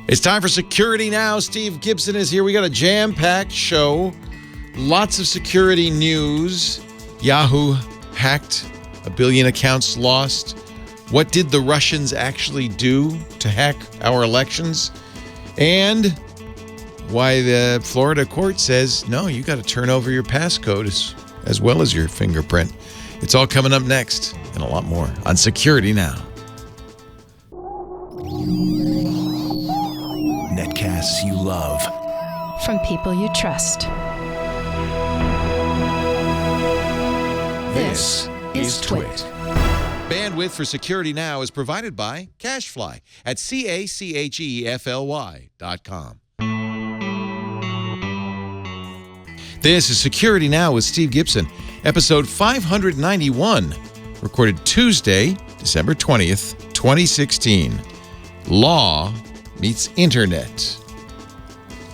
It's time for Security Now. Steve Gibson is here. We got a jam-packed show. Lots of security news. Yahoo hacked. 1 billion accounts lost. What did the Russians actually do to hack our elections? And why the Florida court says, no, you got to turn over your passcode as well as your fingerprint. It's all coming up next and a lot more on Security Now. Netcasts you love. From people you trust. This is Twit. Bandwidth for Security Now is provided by CashFly at CACHEFLY.com. This is Security Now with Steve Gibson, episode 591, recorded Tuesday, December 20th, 2016. Law meets Internet.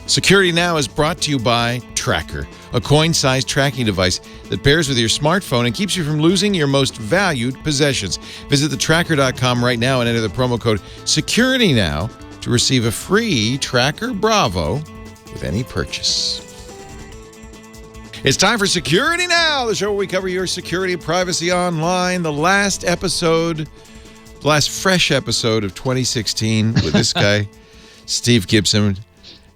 Security Now is brought to you by Tracker, a coin-sized tracking device that pairs with your smartphone and keeps you from losing your most valued possessions. Visit thetracker.com right now and enter the promo code SecurityNow to receive a free Tracker Bravo with any purchase. It's time for Security Now, the show where we cover your security and privacy online. The last fresh episode of 2016 with this guy, Steve Gibson,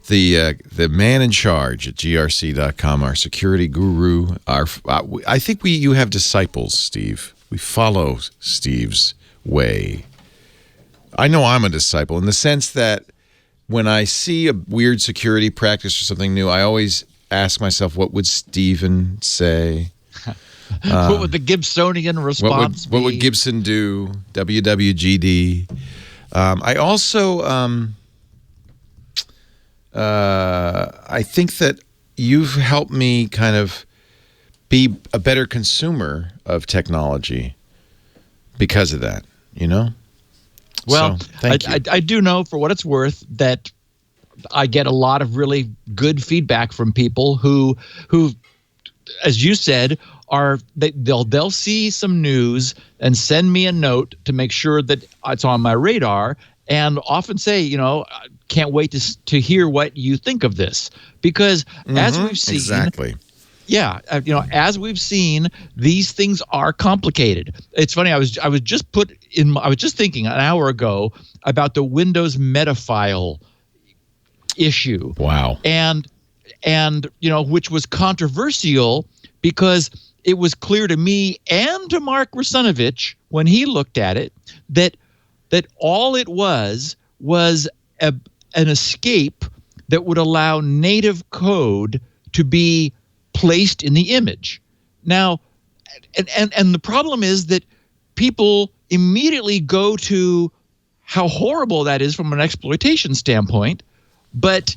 the man in charge at grc.com, our security guru. I think you have disciples, Steve. We follow Steve's way. I know I'm a disciple in the sense that when I see a weird security practice or something new, I always ask myself, what would Steven say? What would the Gibsonian response be? What would Gibson do? WWGD. I also... I think that you've helped me kind of be a better consumer of technology because of that, you know? Well, so, thank you. I do know, for what it's worth, that I get a lot of really good feedback from people who as you said, they'll see some news and send me a note to make sure that it's on my radar, and often say, can't wait to hear what you think of this, because as we've seen, exactly. Yeah, as we've seen, these things are complicated. It's funny. I was just thinking an hour ago about the Windows metafile issue. Wow. And which was controversial because it was clear to me and to Mark Russinovich when he looked at it that all it was an escape that would allow native code to be placed in the image. Now, and the problem is that people immediately go to how horrible that is from an exploitation standpoint, but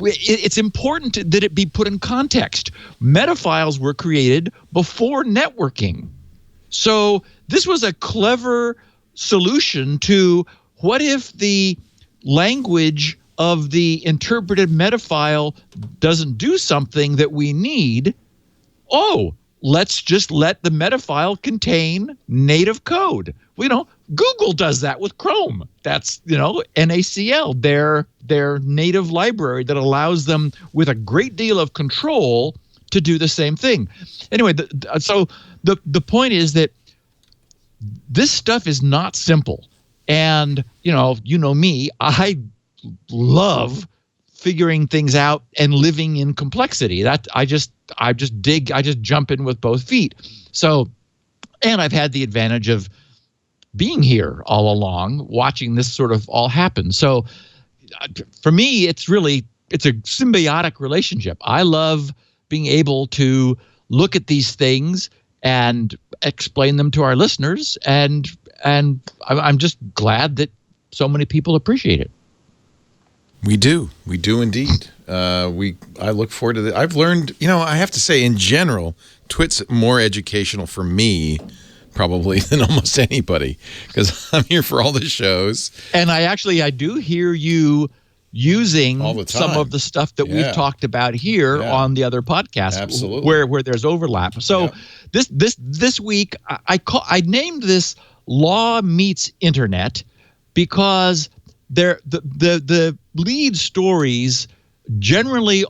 it's important that it be put in context. Metafiles were created before networking. So this was a clever solution to what if the language of the interpreted metafile doesn't do something that we need? Oh, let's just let the metafile contain native code. Google does that with Chrome. That's, NaCl, their native library that allows them with a great deal of control to do the same thing. Anyway, so the point is that this stuff is not simple. And, me, I love figuring things out and living in complexity. That I just jump in with both feet. So, and I've had the advantage of being here all along, watching this sort of all happen. So for me, it's a symbiotic relationship. I love being able to look at these things and explain them to our listeners, and I'm just glad that so many people appreciate it. We do indeed. I look forward to that. I've learned, I have to say, in general, Twit's more educational for me probably than almost anybody, because I'm here for all the shows. And I do hear you using some of the stuff that we've talked about here on the other podcasts. Absolutely. where there's overlap. So this week I named this Law Meets Internet because the lead stories generally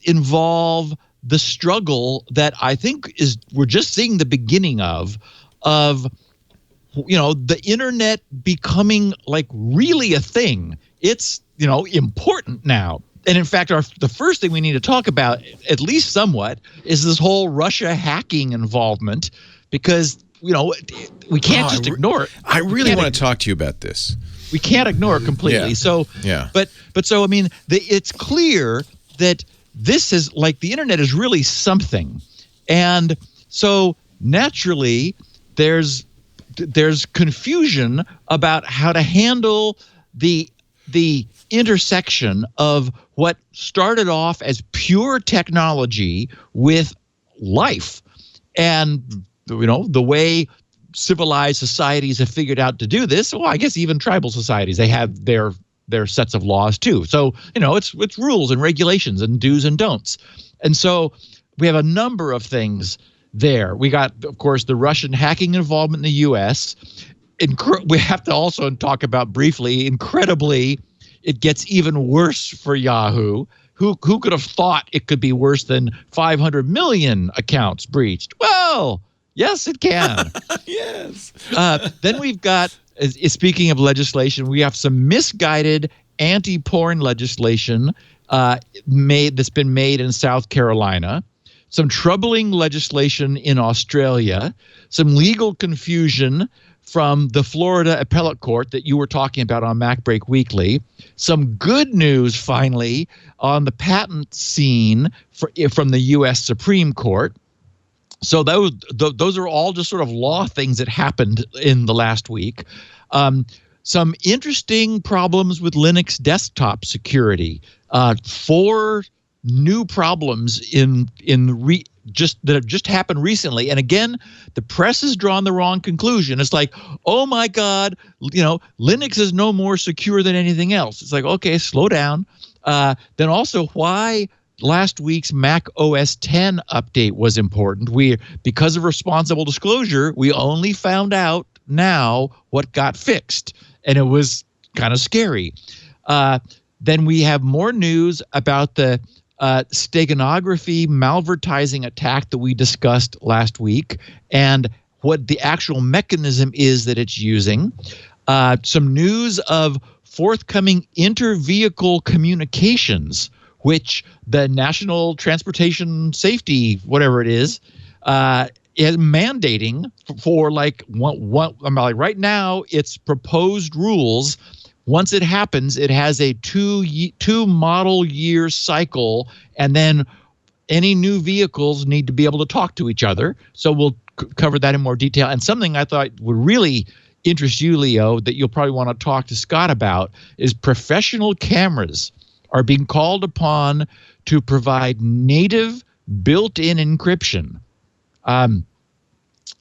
involve the struggle that I think we're just seeing the beginning of the internet becoming like really a thing. It's important now. And in fact, the first thing we need to talk about, at least somewhat, is this whole Russia hacking involvement, because we can't just ignore it. I really want to talk to you about this. We can't ignore it completely. Yeah. So, yeah. But I mean, it's clear that this is like the internet is really something, and so naturally, there's confusion about how to handle the intersection of what started off as pure technology with life, and the way civilized societies have figured out to do this. Well, I guess even tribal societies, they have their sets of laws too. So it's rules and regulations and do's and don'ts, and so we have a number of things there. We got, of course, the Russian hacking involvement in the U.S. We have to also talk about briefly, incredibly, it gets even worse for Yahoo. Who could have thought it could be worse than 500 million accounts breached? Well, yes, it can. Yes. Then we've got, speaking of legislation, we have some misguided anti-porn legislation that's been made in South Carolina, some troubling legislation in Australia, some legal confusion from the Florida appellate court that you were talking about on MacBreak Weekly, some good news finally on the patent scene from the U.S. Supreme Court. So those are all just sort of law things that happened in the last week. Some interesting problems with Linux desktop security. 4 new problems that have just happened recently. And again, the press has drawn the wrong conclusion. It's like, oh my God, Linux is no more secure than anything else. It's like, okay, slow down. Then also why last week's Mac OS X update was important. Because of responsible disclosure, we only found out now what got fixed, and it was kind of scary. Then we have more news about the Steganography malvertising attack that we discussed last week, and what the actual mechanism is that it's using. Some news of forthcoming inter-vehicle communications, which the National Transportation Safety, whatever it is mandating for like right now. It's proposed rules. Once it happens, it has a two model year cycle, and then any new vehicles need to be able to talk to each other. So we'll cover that in more detail. And something I thought would really interest you, Leo, that you'll probably want to talk to Scott about, is professional cameras are being called upon to provide native built-in encryption.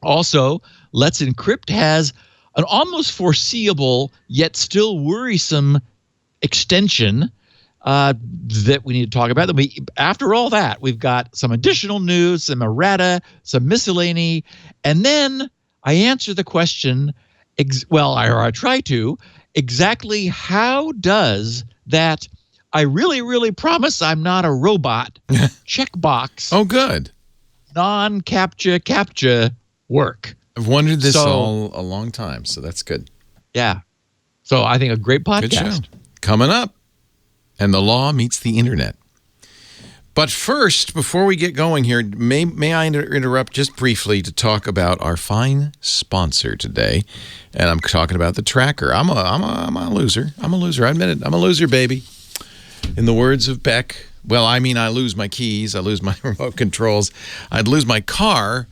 Also, LetsEncrypt has an almost foreseeable yet still worrisome extension that we need to talk about. After all that, we've got some additional news, some errata, some miscellany, and then I answer the question, I try to, exactly how does that I really promise I'm not a robot checkbox Good. non-CAPTCHA work? I've wondered this all a long time, so that's good. Yeah. So I think a great podcast. Good show. Coming up, and the law meets the internet. But first, before we get going here, may I interrupt just briefly to talk about our fine sponsor today, and I'm talking about the Tracker. I'm a loser. I'm a loser. I admit it. I'm a loser, baby. In the words of Beck, I lose my keys, I lose my remote controls, I'd lose my car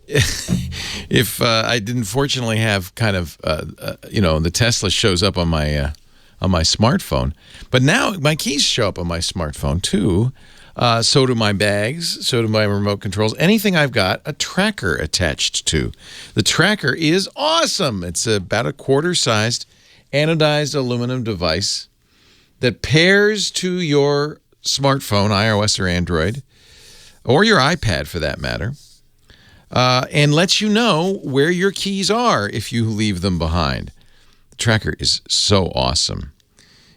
if I didn't fortunately have kind of the Tesla shows up on my smartphone. But now my keys show up on my smartphone too. So do my bags, so do my remote controls. Anything I've got a tracker attached to. The Tracker is awesome. It's about a quarter-sized anodized aluminum device that pairs to your smartphone, iOS or Android, or your iPad for that matter, and lets you know where your keys are if you leave them behind. The Tracker is so awesome.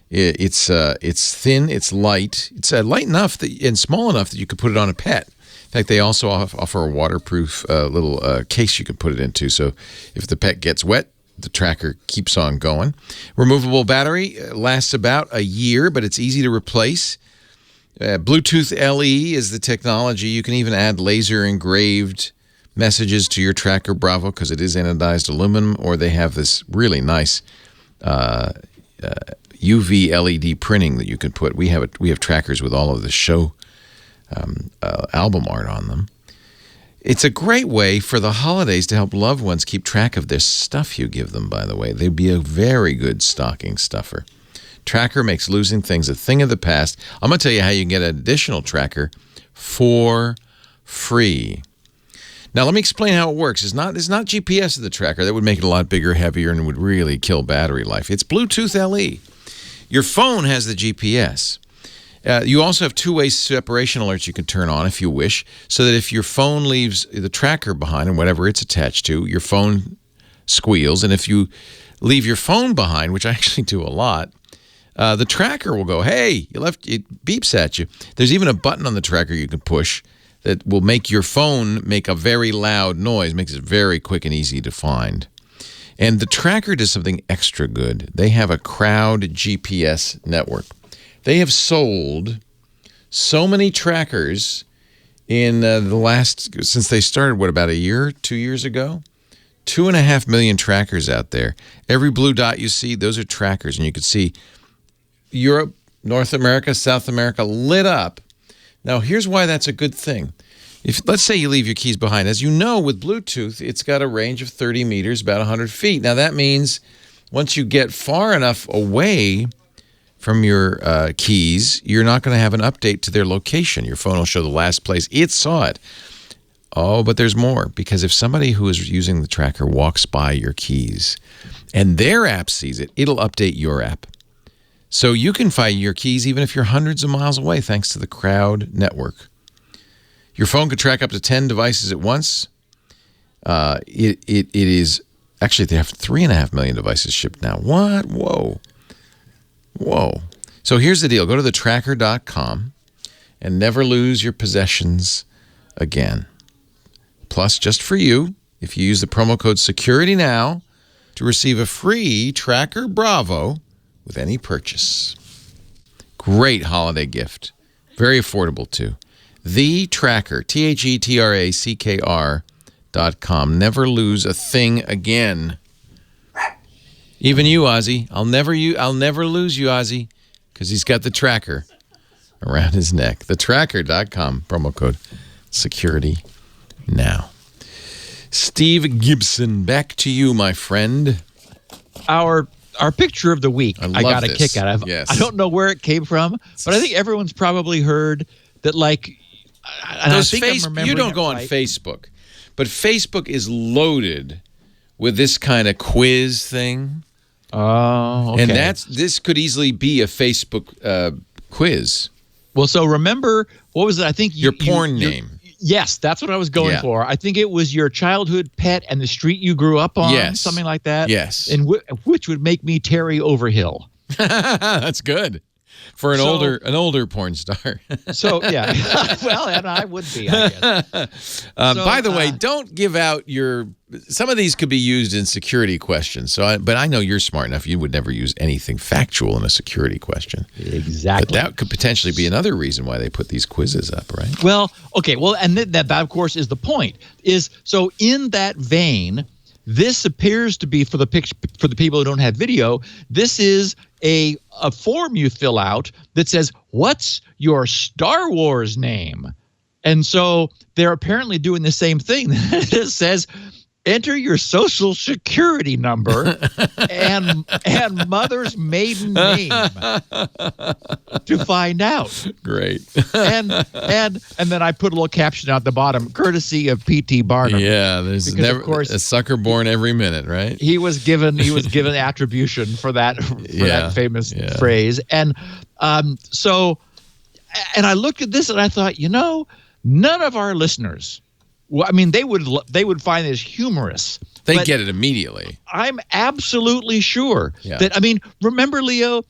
It's thin, it's light. It's light enough and small enough that you could put it on a pet. In fact, they also offer a waterproof little case you can put it into. So if the pet gets wet, the tracker keeps on going. Removable battery lasts about a year, but it's easy to replace. Bluetooth LE is the technology. You can even add laser engraved messages to your Tracker Bravo because it is anodized aluminum, or they have this really nice UV LED printing that you can put. We have trackers with all of the show album art on them. It's a great way for the holidays to help loved ones keep track of their stuff you give them, by the way. They'd be a very good stocking stuffer. Tracker makes losing things a thing of the past. I'm going to tell you how you can get an additional tracker for free. Now, let me explain how it works. It's not GPS of the tracker. That would make it a lot bigger, heavier, and would really kill battery life. It's Bluetooth LE. Your phone has the GPS. You also have two-way separation alerts you can turn on if you wish, so that if your phone leaves the tracker behind and whatever it's attached to, your phone squeals. And if you leave your phone behind, which I actually do a lot, the tracker will go, hey, it beeps at you. There's even a button on the tracker you can push that will make your phone make a very loud noise, makes it very quick and easy to find. And the tracker does something extra good. They have a crowd GPS network. They have sold so many trackers in since they started, about a year, 2 years ago? 2.5 million trackers out there. Every blue dot you see, those are trackers. And you can see Europe, North America, South America lit up. Now, here's why that's a good thing. Let's say you leave your keys behind. As you know, with Bluetooth, it's got a range of 30 meters, about 100 feet. Now, that means once you get far enough away from your keys, you're not going to have an update to their location. Your phone will show the last place it saw it. Oh, but there's more, because if somebody who is using the tracker walks by your keys and their app sees it, it'll update your app. So you can find your keys even if you're hundreds of miles away, thanks to the Crowd network. Your phone can track up to 10 devices at once. It is actually, they have 3.5 million devices shipped now. What? Whoa. So here's the deal. Go to thetracker.com and never lose your possessions again. Plus, just for you, if you use the promo code SECURITYNOW to receive a free Tracker Bravo with any purchase. Great holiday gift. Very affordable, too. The Tracker, TheTracker.com. Never lose a thing again. Even you, Ozzy. I'll never lose you, Ozzy, because he's got the tracker around his neck. Thetracker.com. Promo code SECURITYNOW. Steve Gibson, back to you, my friend. Our picture of the week, I got a kick out of. Yes. I don't know where it came from, but I think everyone's probably heard that, like, those you don't go on Facebook, but Facebook is loaded with this kind of quiz thing. Oh, okay. And this could easily be a Facebook quiz. Well, so remember, what was it? I think your porn name. Yes, that's what I was going for. I think it was your childhood pet and the street you grew up on, something like that. Yes. And which would make me Terry Overhill. That's good. For an older porn star. So, yeah. Well, and I would be, I guess. By the way, don't give out some of these could be used in security questions. But I know you're smart enough. You would never use anything factual in a security question. Exactly. But that could potentially be another reason why they put these quizzes up, right? Well, okay. Well, and that of course, is the point. So in that vein, this appears to be, for the people who don't have video, this is a form you fill out that says, what's your Star Wars name? And so they're apparently doing the same thing. It says, enter your social security number and mother's maiden name to find out. Great. and then I put a little caption out the bottom, courtesy of P.T. Barnum. Yeah, there's never a sucker born every minute, right? He was given attribution for that that famous phrase. And so I looked at this and I thought, none of our listeners, well, I mean, they would find this humorous. They get it immediately. I'm absolutely sure that, remember, Leo,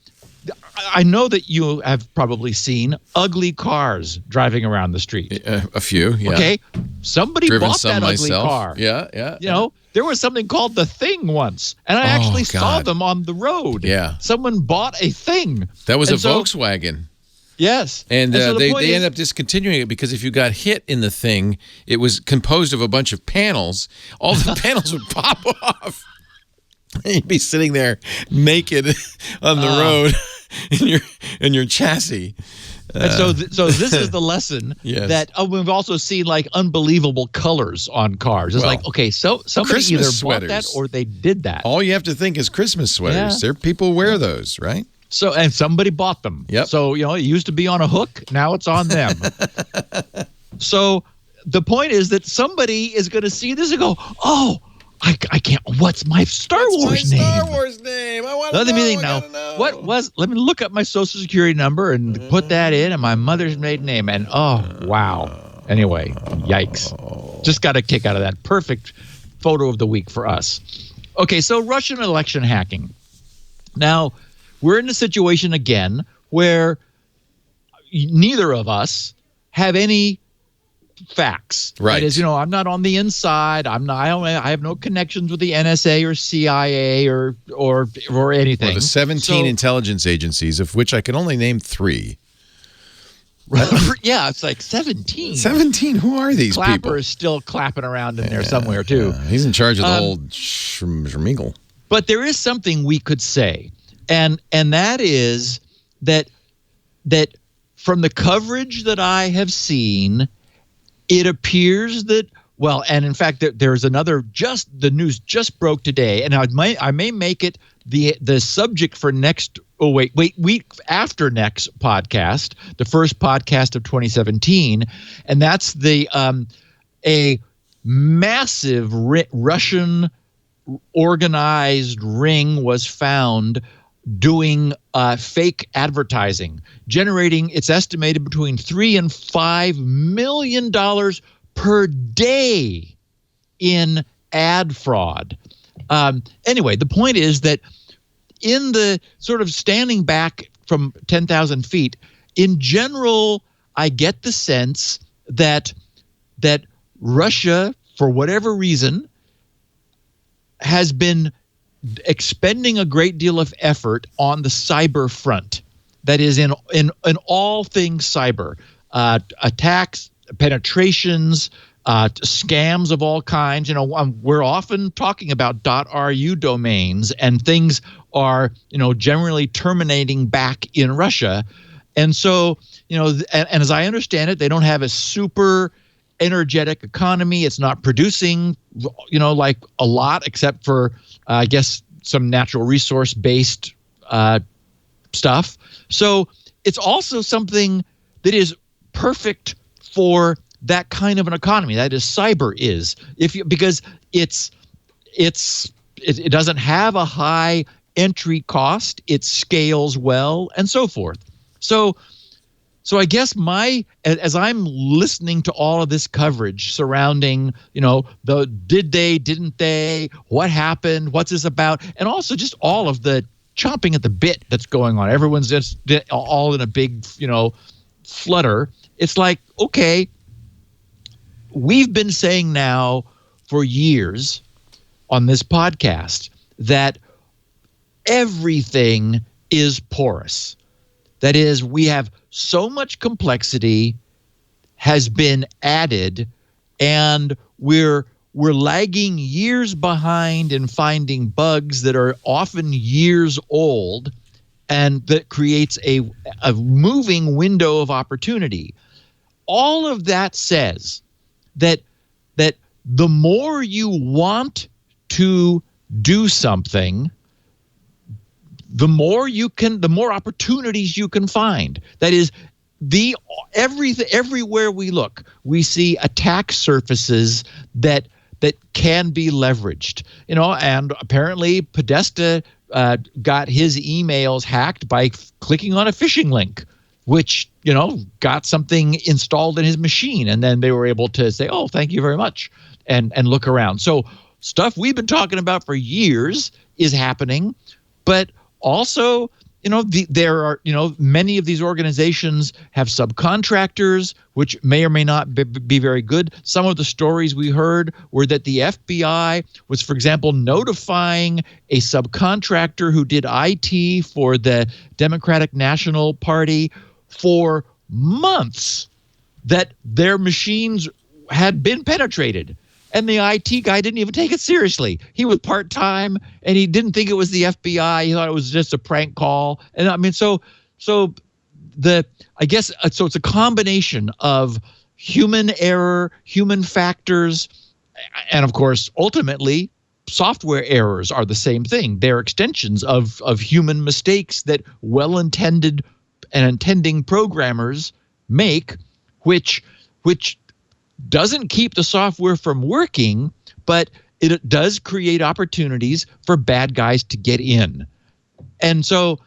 I know that you have probably seen ugly cars driving around the street. A few, yeah. Okay, somebody Driven bought some that ugly myself. car. Yeah. You know, there was something called the Thing once, and I actually saw God. them on the road. Yeah. Someone bought a Thing. That was And a so- Volkswagen. Yes. And so the they point is- ended up discontinuing it because if you got hit in the Thing, it was composed of a bunch of panels. All the panels would pop off. And you'd be sitting there naked on the road in your chassis. And so this is the lesson Yes. that we've also seen like unbelievable colors on cars. It's Well, like, okay, so somebody Christmas either sweaters. bought that or they did that. All you have to think is Christmas sweaters. Yeah. There, people wear those, right? So and somebody bought them. Yep. So it used to be on a hook. Now it's on them. So the point is that somebody is going to see this and go, oh, I can't. What's my Star Wars name? Star Wars name. I want to know. Let me think I now. gotta know. Let me look up my social security number and put that in and my mother's maiden name. And oh, wow. Anyway, yikes. Just got a kick out of that. Perfect photo of the week for us. Okay, so Russian election hacking. Now, we're in a situation again where neither of us have any facts. Right. That is, I'm not on the inside. I have no connections with the NSA or CIA or anything. Well, the 17 intelligence agencies, of which I can only name 3. Yeah, it's like 17. 17? Who are these Clapper people? is still clapping around in there somewhere, too. He's in charge of the whole Schmeagle. But there is something we could say, and that is that from the coverage that I have seen, it appears that, well, and in fact, there's another, the news just broke today, and I may make it the subject for week after next podcast, the first podcast of 2017, and that's a massive Russian organized ring was found doing fake advertising, generating, it's estimated, between $3 and $5 million per day in ad fraud. Anyway, the point is that in the sort of standing back from 10,000 feet, in general, I get the sense that Russia, for whatever reason, has been expending a great deal of effort on the cyber front. That is, in all things cyber, attacks, penetrations, scams of all kinds. We're often talking about .ru domains, and things are generally terminating back in Russia. And so and as I understand it, they don't have a super energetic economy. It's not producing like a lot, except for I guess some natural resource based stuff. So it's also something that is perfect for that kind of an economy. That is, cyber is, because it doesn't have a high entry cost. It scales well, and so forth. So I guess as I'm listening to all of this coverage surrounding, the did they, didn't they, what happened, what's this about, and also just all of the chomping at the bit that's going on. Everyone's just all in a big, flutter. It's like, okay, we've been saying now for years on this podcast that everything is porous. That is, we have so much complexity has been added, and we're lagging years behind in finding bugs that are often years old, and that creates a moving window of opportunity. All of that says that the more you want to do something, the more opportunities you can find. That is, everywhere we look, we see attack surfaces that can be leveraged. And apparently Podesta got his emails hacked by clicking on a phishing link, which got something installed in his machine, and then they were able to say, "Oh, thank you very much," and look around. So stuff we've been talking about for years is happening, but also there are, many of these organizations have subcontractors, which may or may not be very good. Some of the stories we heard were that the FBI was, for example, notifying a subcontractor who did IT for the Democratic National Party for months that their machines had been penetrated. And the IT guy didn't even take it seriously. He was part-time, and he didn't think it was the FBI. He thought it was just a prank call. And I mean, so it's a combination of human error, human factors, and of course, ultimately, software errors are the same thing. They're extensions of human mistakes that well-intended and intending programmers make, which doesn't keep the software from working, but it does create opportunities for bad guys to get in. And so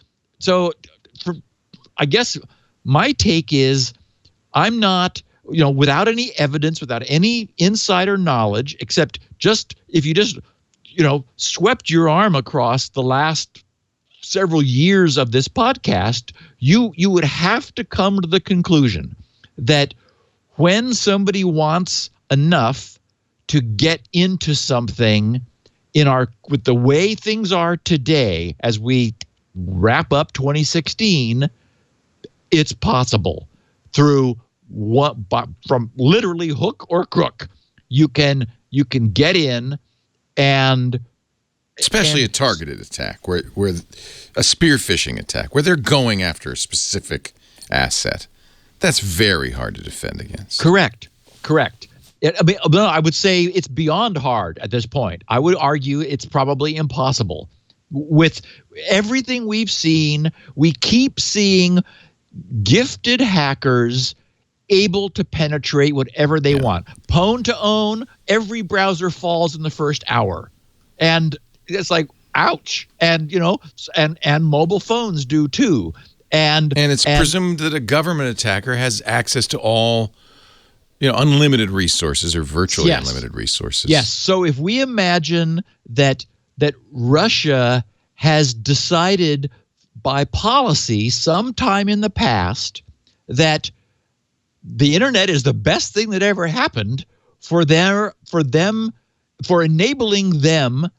I guess my take is I'm not, without any evidence, without any insider knowledge, except if you just swept your arm across the last several years of this podcast, you would have to come to the conclusion that when somebody wants enough to get into something with the way things are today, as we wrap up 2016, it's possible from literally hook or crook. You can get in, and especially a targeted attack, where a spear phishing attack, where they're going after a specific asset. That's very hard to defend against. Correct. I would say it's beyond hard at this point. I would argue it's probably impossible. With everything we've seen, we keep seeing gifted hackers able to penetrate whatever they want. Pwn to own, every browser falls in the first hour. And it's like, ouch. And, and mobile phones do too. And it's presumed that a government attacker has access to all, unlimited resources or virtually unlimited resources. Yes. So if we imagine that Russia has decided by policy sometime in the past that the internet is the best thing that ever happened for enabling them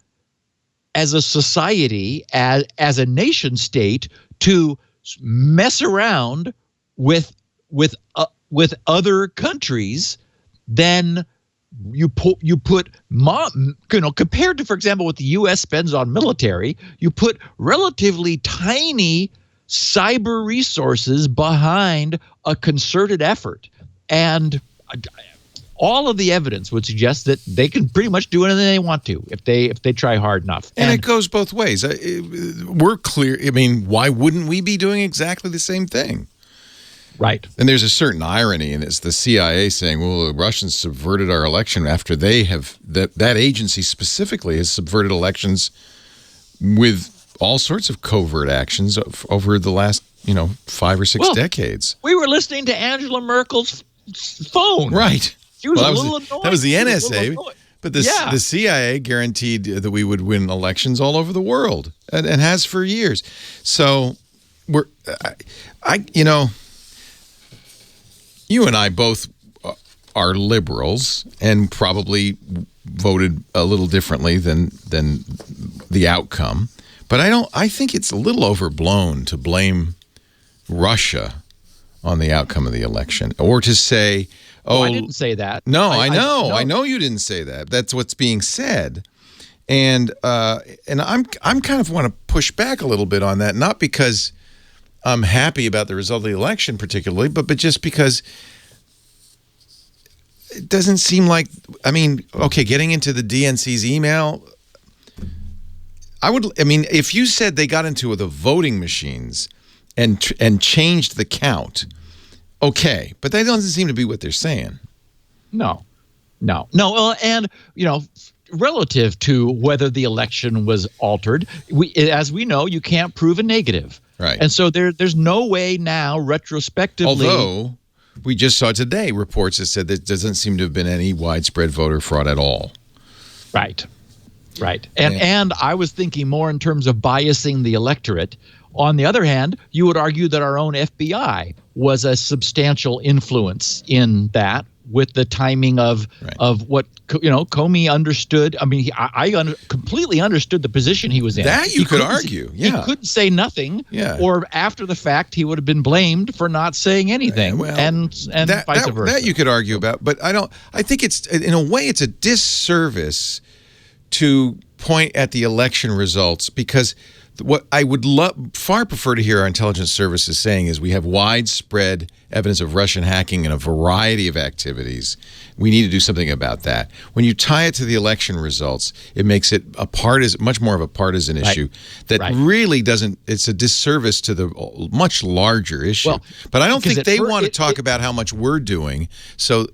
as a society, as a nation state, to mess around with other countries, then you put compared to, for example, what the U.S. spends on military, you put relatively tiny cyber resources behind a concerted effort, and all of the evidence would suggest that they can pretty much do anything they want to if they try hard enough. And it goes both ways. We're clear. I mean, why wouldn't we be doing exactly the same thing? Right. And there's a certain irony in it. It's the CIA saying, well, the Russians subverted our election after they have, that agency specifically has subverted elections with all sorts of covert actions over the last, 5 or 6 decades. We were listening to Angela Merkel's phone. Right. She was a little annoyed. That was the NSA, but the CIA guaranteed that we would win elections all over the world, and has for years. So you and I both are liberals and probably voted a little differently than the outcome. But I think it's a little overblown to blame Russia on the outcome of the election, or to say, I didn't say that. No, I know. I know you didn't say that. That's what's being said. And I'm kind of want to push back a little bit on that, not because I'm happy about the result of the election particularly, but just because it doesn't seem like, getting into the DNC's email, if you said they got into the voting machines and changed the count, okay, but that doesn't seem to be what they're saying. No. Well, and relative to whether the election was altered, as we know, you can't prove a negative, right? And so there's no way now retrospectively. Although we just saw today reports that said that there doesn't seem to have been any widespread voter fraud at all. Right. And I was thinking more in terms of biasing the electorate. On the other hand, you would argue that our own FBI was a substantial influence in that, with the timing of what Comey understood. I mean, I completely understood the position he was in. That you could argue, yeah. He couldn't say nothing, or after the fact, he would have been blamed for not saying anything, and vice versa. That you could argue about, but I think it's, in a way, it's a disservice to point at the election results, because what I would far prefer to hear our intelligence services saying is we have widespread evidence of Russian hacking in a variety of activities. We need to do something about that. When you tie it to the election results, it makes it much more of a partisan issue that really doesn't. It's a disservice to the much larger issue. Well, but I don't think they want to talk about how much we're doing. So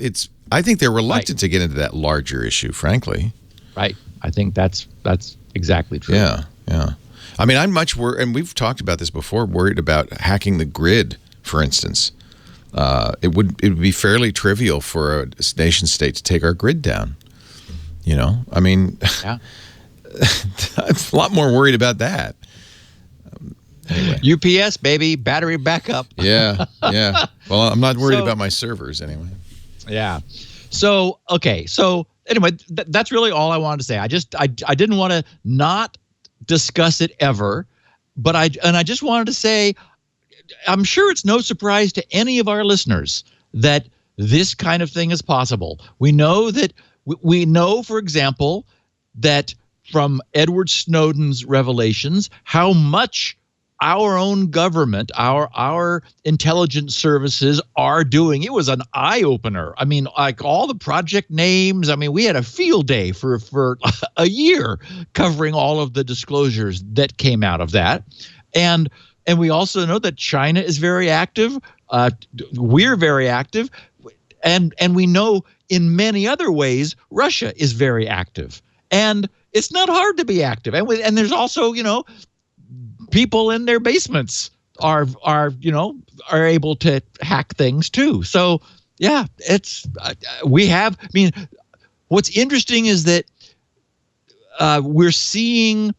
I think they're reluctant to get into that larger issue, frankly. Right. I think that's exactly true. Yeah. Yeah. I mean, I'm much worried, and we've talked about this before, worried about hacking the grid, for instance. It would be fairly trivial for a nation state to take our grid down. I mean, I'm a lot more worried about that. Anyway. UPS, baby, battery backup. Yeah. Well, I'm not worried about my servers anyway. Yeah. So, okay. So, anyway, that's really all I wanted to say. I didn't want to not discuss it ever, but I just wanted to say, I'm sure it's no surprise to any of our listeners that this kind of thing is possible. We know, for example, that from Edward Snowden's revelations, how much our own government, our intelligence services are doing. It was an eye-opener. I mean, like all the project names. I mean, we had a field day for a year covering all of the disclosures that came out of that. And we also know that China is very active. We're very active. And we know in many other ways Russia is very active. And it's not hard to be active. And there's also, people in their basements are able to hack things too. So yeah, what's interesting is that we're seeing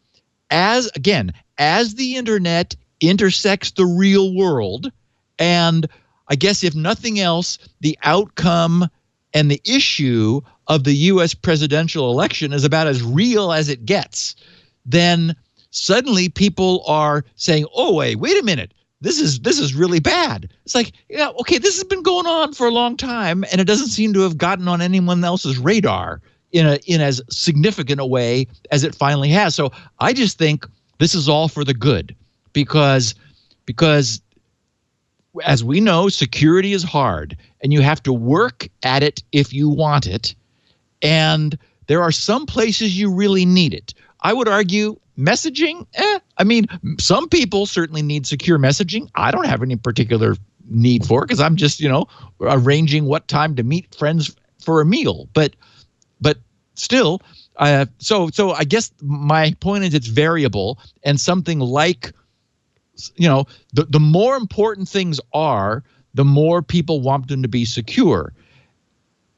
as the internet intersects the real world, and I guess if nothing else, the outcome and the issue of the U.S. presidential election is about as real as it gets, then suddenly people are saying, "Oh, wait a minute. This is really bad." It's like, yeah, okay, this has been going on for a long time, and it doesn't seem to have gotten on anyone else's radar in as significant a way as it finally has. So I just think this is all for the good, because as we know, security is hard, and you have to work at it if you want it. And there are some places you really need it. I would argue messaging, I mean, some people certainly need secure messaging. I don't have any particular need for it because I'm just, arranging what time to meet friends for a meal. But still, so I guess my point is it's variable, and something like, the more important things are, the more people want them to be secure.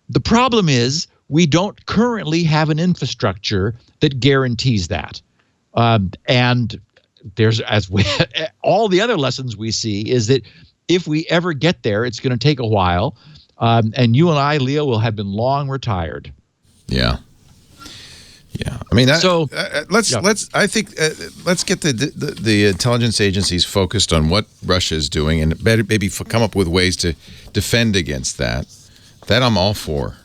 The problem is we don't currently have an infrastructure that guarantees that. And there's, all the other lessons we see is that if we ever get there, it's going to take a while. And you and I, Leo, will have been long retired. Yeah. Yeah. I mean, let's get the intelligence agencies focused on what Russia is doing, and maybe come up with ways to defend against that. That I'm all for.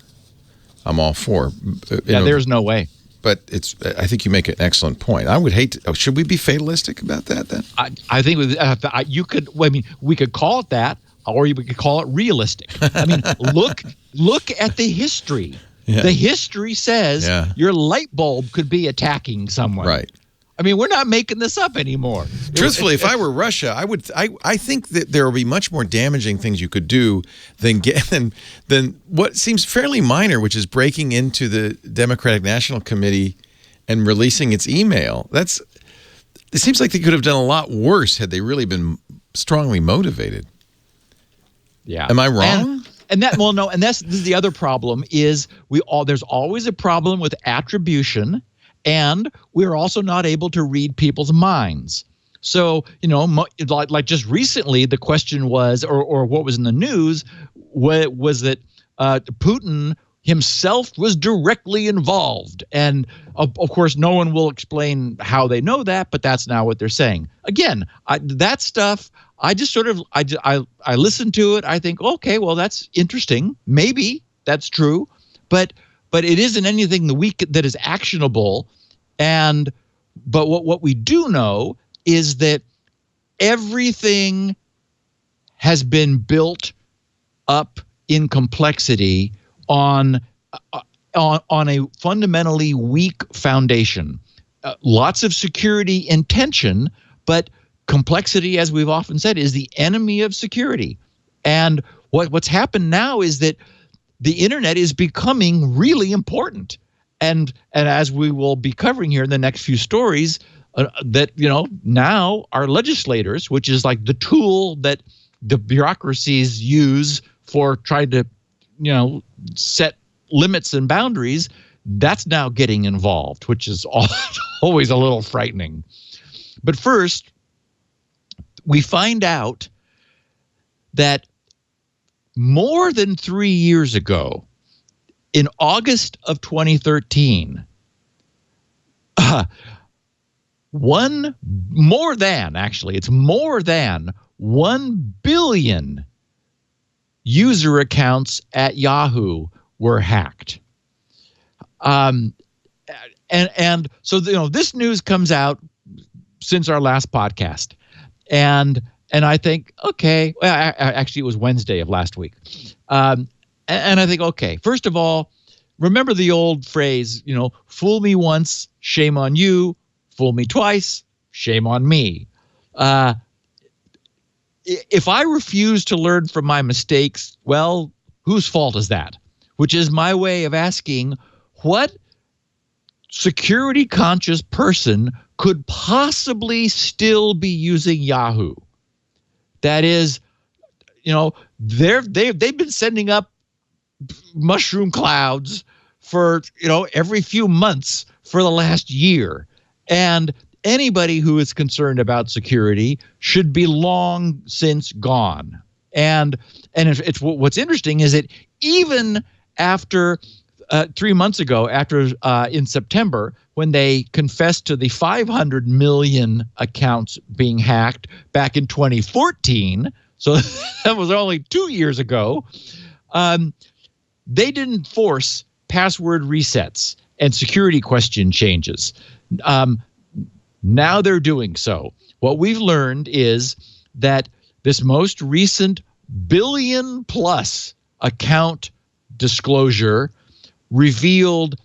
There's no way. But I think you make an excellent point. I would hate to. Should we be fatalistic about that then? I think you could. I mean, we could call it that, or we could call it realistic. I mean, look at the history. Yeah. The history says your light bulb could be attacking someone. Right. I mean, we're not making this up anymore. Truthfully, if I were Russia, I think that there will be much more damaging things you could do than what seems fairly minor, which is breaking into the Democratic National Committee and releasing its email. It seems like they could have done a lot worse had they really been strongly motivated. Yeah. Am I wrong? And this is the other problem is there's always a problem with attribution. And we're also not able to read people's minds. So, like just recently, the question was, or what was in the news, was that Putin himself was directly involved. And of course, no one will explain how they know that, but that's now what they're saying. Again, that stuff, I just sort of, I listen to it. I think, okay, well, that's interesting. Maybe that's true, but it isn't anything that is actionable. But what we do know is that everything has been built up in complexity on a fundamentally weak foundation. Lots of security intention, but complexity, as we've often said, is the enemy of security. And what's happened now is that the internet is becoming really important. And as we will be covering here in the next few stories, that now our legislators, which is like the tool that the bureaucracies use for trying to set limits and boundaries, that's now getting involved, which is always a little frightening. But first, we find out that more than 3 years ago, in August of 2013, more than 1 billion user accounts at Yahoo were hacked. And so this news comes out since our last podcast, and I think, okay, well, actually it was Wednesday of last week, and I think, okay, first of all, remember the old phrase, fool me once, shame on you; fool me twice, shame on me. If I refuse to learn from my mistakes, well, whose fault is that? Which is my way of asking, what security conscious person could possibly still be using Yahoo? That is, they've been sending up mushroom clouds for every few months for the last year, and anybody who is concerned about security should be long since gone. And it's what's interesting is that even after 3 months ago, in September, when they confessed to the 500 million accounts being hacked back in 2014, so that was only 2 years ago, they didn't force password resets and security question changes. Now they're doing so. What we've learned is that this most recent billion-plus account disclosure revealed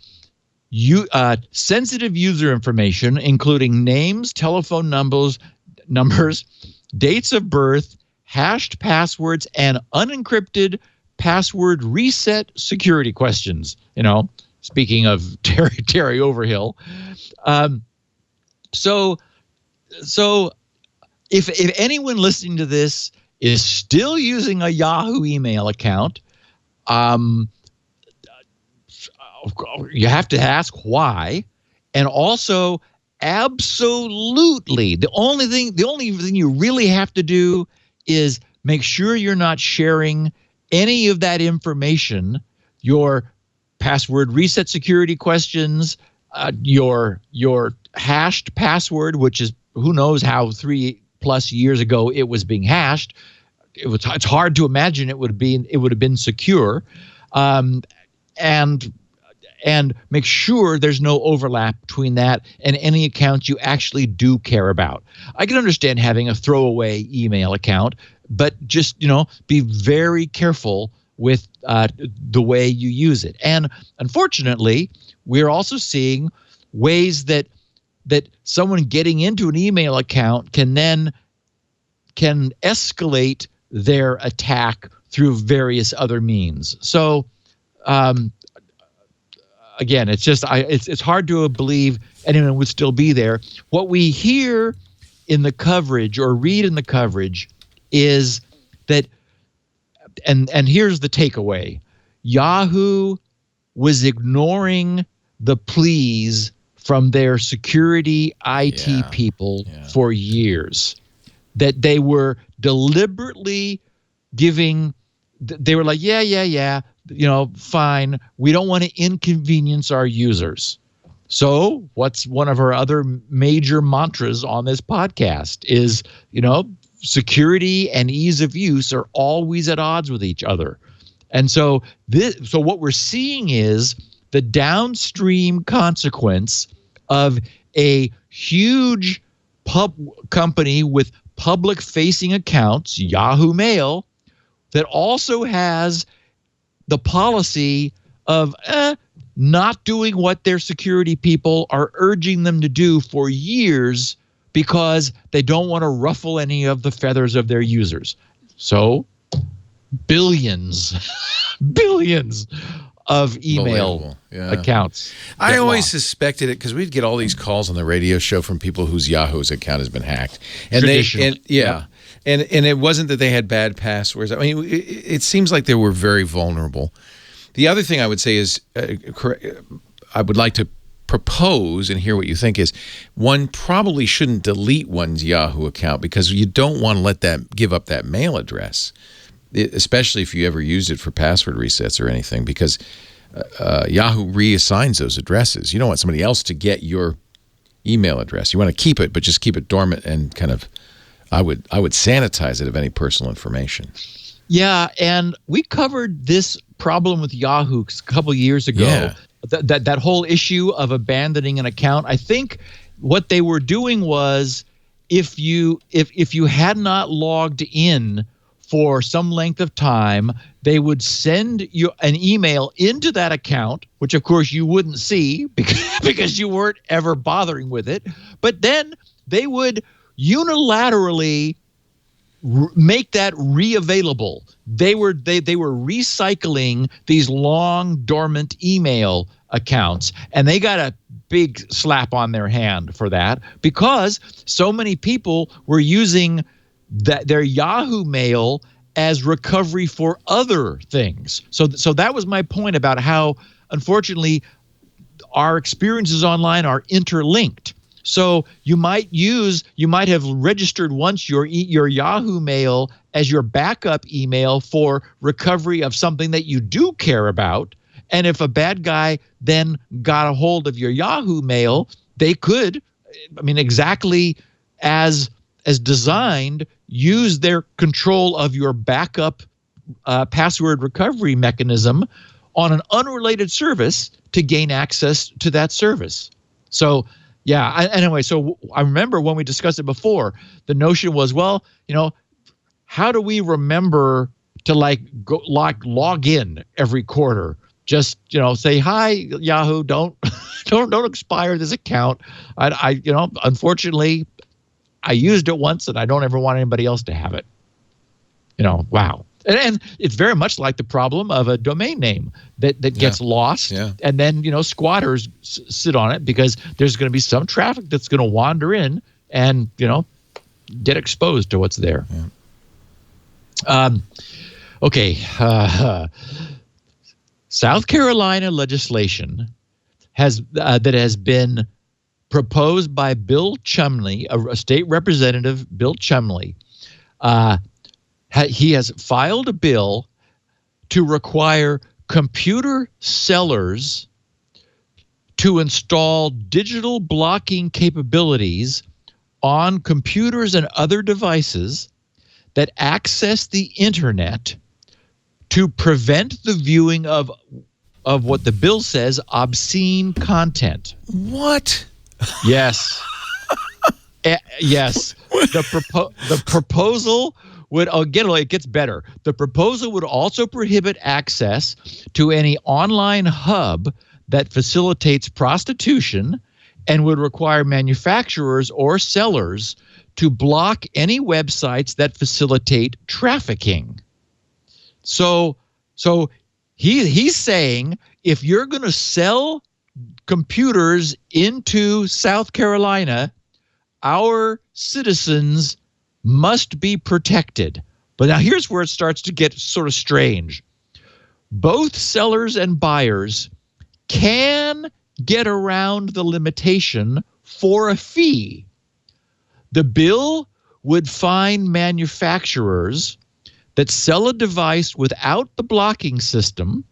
sensitive user information, including names, telephone numbers, dates of birth, hashed passwords, and unencrypted password reset security questions. Speaking of Terry Overhill. So if anyone listening to this is still using a Yahoo email account, you have to ask why. And also, absolutely, the only thing you really have to do is make sure you're not sharing any of that information, your password reset security questions, your hashed password, which is who knows how 3+ years ago it was being hashed. It's hard to imagine it would have been secure, and make sure there's no overlap between that and any accounts you actually do care about. I can understand having a throwaway email account, but just be very careful with the way you use it. And unfortunately, we're also seeing ways that someone getting into an email account can escalate their attack through various other means. So again, it's hard to believe anyone would still be there. What we hear in the coverage or read in the coverage is that, and here's the takeaway: Yahoo was ignoring the pleas from their security IT people for years, that they were deliberately giving. They were like, yeah, fine. We don't want to inconvenience our users. So what's one of our other major mantras on this podcast is, security and ease of use are always at odds with each other. And so what we're seeing is the downstream consequence of a huge company with public-facing accounts, Yahoo Mail, that also has the policy of not doing what their security people are urging them to do for years because they don't want to ruffle any of the feathers of their users. So billions of email accounts. I always suspected it because we'd get all these calls on the radio show from people whose Yahoo's account has been hacked. And and it wasn't that they had bad passwords. I mean, it seems like they were very vulnerable. The other thing I would say is, I would like to propose and hear what you think is, one probably shouldn't delete one's Yahoo account because you don't want to let that give up that mail address, especially if you ever used it for password resets or anything, because Yahoo reassigns those addresses. You don't want somebody else to get your email address. You want to keep it, but just keep it dormant and kind of, I would sanitize it of any personal information. Yeah, and we covered this problem with Yahoo a couple years ago. Yeah. That whole issue of abandoning an account. I think what they were doing was, if you had not logged in for some length of time, they would send you an email into that account, which of course you wouldn't see because you weren't ever bothering with it. But then they would unilaterally make that re-available. They were recycling these long dormant email accounts, and they got a big slap on their hand for that because so many people were using their Yahoo Mail as recovery for other things. So that was my point about how, unfortunately, our experiences online are interlinked. So you might have registered once your Yahoo Mail as your backup email for recovery of something that you do care about. And if a bad guy then got a hold of your Yahoo Mail, they could, exactly as designed, use their control of your backup password recovery mechanism on an unrelated service to gain access to that service. So anyway, so I remember when we discussed it before, the notion was, well, how do we remember to log in every quarter? Just, say, hi, Yahoo, don't expire this account. I unfortunately, I used it once and I don't ever want anybody else to have it. Wow. And it's very much like the problem of a domain name that gets lost, and then squatters sit on it because there's going to be some traffic that's going to wander in and get exposed to what's there. Okay, South Carolina legislation that has been proposed by Bill Chumley, a state representative, Bill Chumley. He has filed a bill to require computer sellers to install digital blocking capabilities on computers and other devices that access the internet to prevent the viewing of what the bill says, obscene content. What? Yes. Yes. The proposal would, again, it gets better. The proposal would also prohibit access to any online hub that facilitates prostitution and would require manufacturers or sellers to block any websites that facilitate trafficking. So he's saying if you're going to sell computers into South Carolina, our citizens must be protected. But now here's where it starts to get sort of strange. Both sellers and buyers can get around the limitation for a fee. The bill would fine manufacturers that sell a device without the blocking system,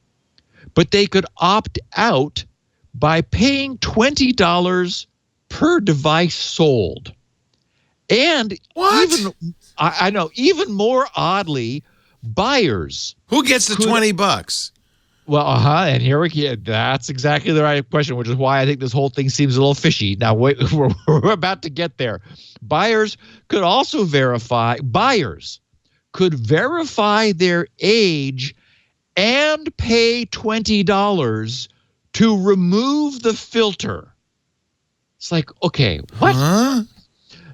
but they could opt out by paying $20 per device sold. And What? I know, even more oddly, buyers. Who gets the $20? Well, and here we go. That's exactly the right question, which is why I think this whole thing seems a little fishy. Now, wait, we're about to get there. Buyers could their age and pay $20 to remove the filter. It's like, okay, what? Huh?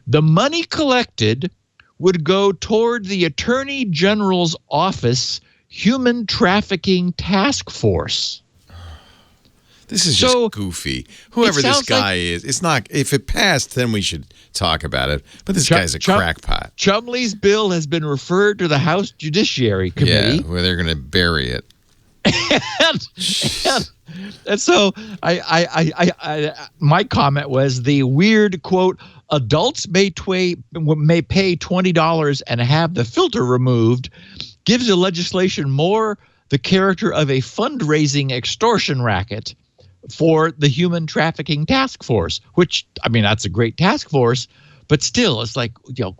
The money collected would go toward the Attorney General's Office Human Trafficking Task Force. This is just goofy. Whoever this guy is, it's not. If it passed, then we should talk about it. But this guy's a crackpot. Chumley's bill has been referred to the House Judiciary Committee. Yeah, where they're going to bury it. And so my comment was the weird quote, adults may pay $20 and have the filter removed, gives the legislation more the character of a fundraising extortion racket for the Human Trafficking Task Force, which, I mean, that's a great task force, but still, it's like,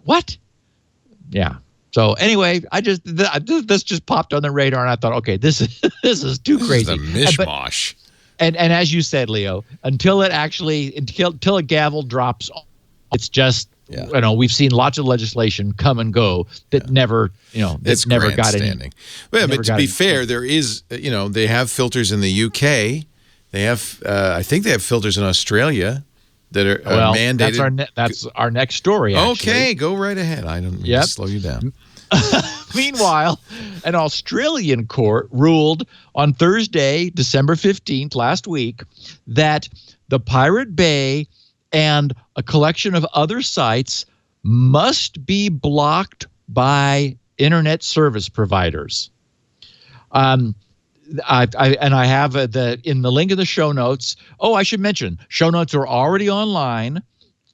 what? Yeah. So anyway, this just popped on the radar, and I thought, okay, this is too crazy. This is a mishmash. And as you said, Leo, until a gavel drops, it's just we've seen lots of legislation come and go that never it's never got any. Well, but to be fair, there is they have filters in the UK. They have I think they have filters in Australia that are mandated. That's our next story. Actually. Okay, go right ahead. I don't mean to slow you down. Meanwhile, an Australian court ruled on Thursday, December 15th, last week, that the Pirate Bay and a collection of other sites must be blocked by internet service providers. I have in the link in the show notes. Oh, I should mention, show notes are already online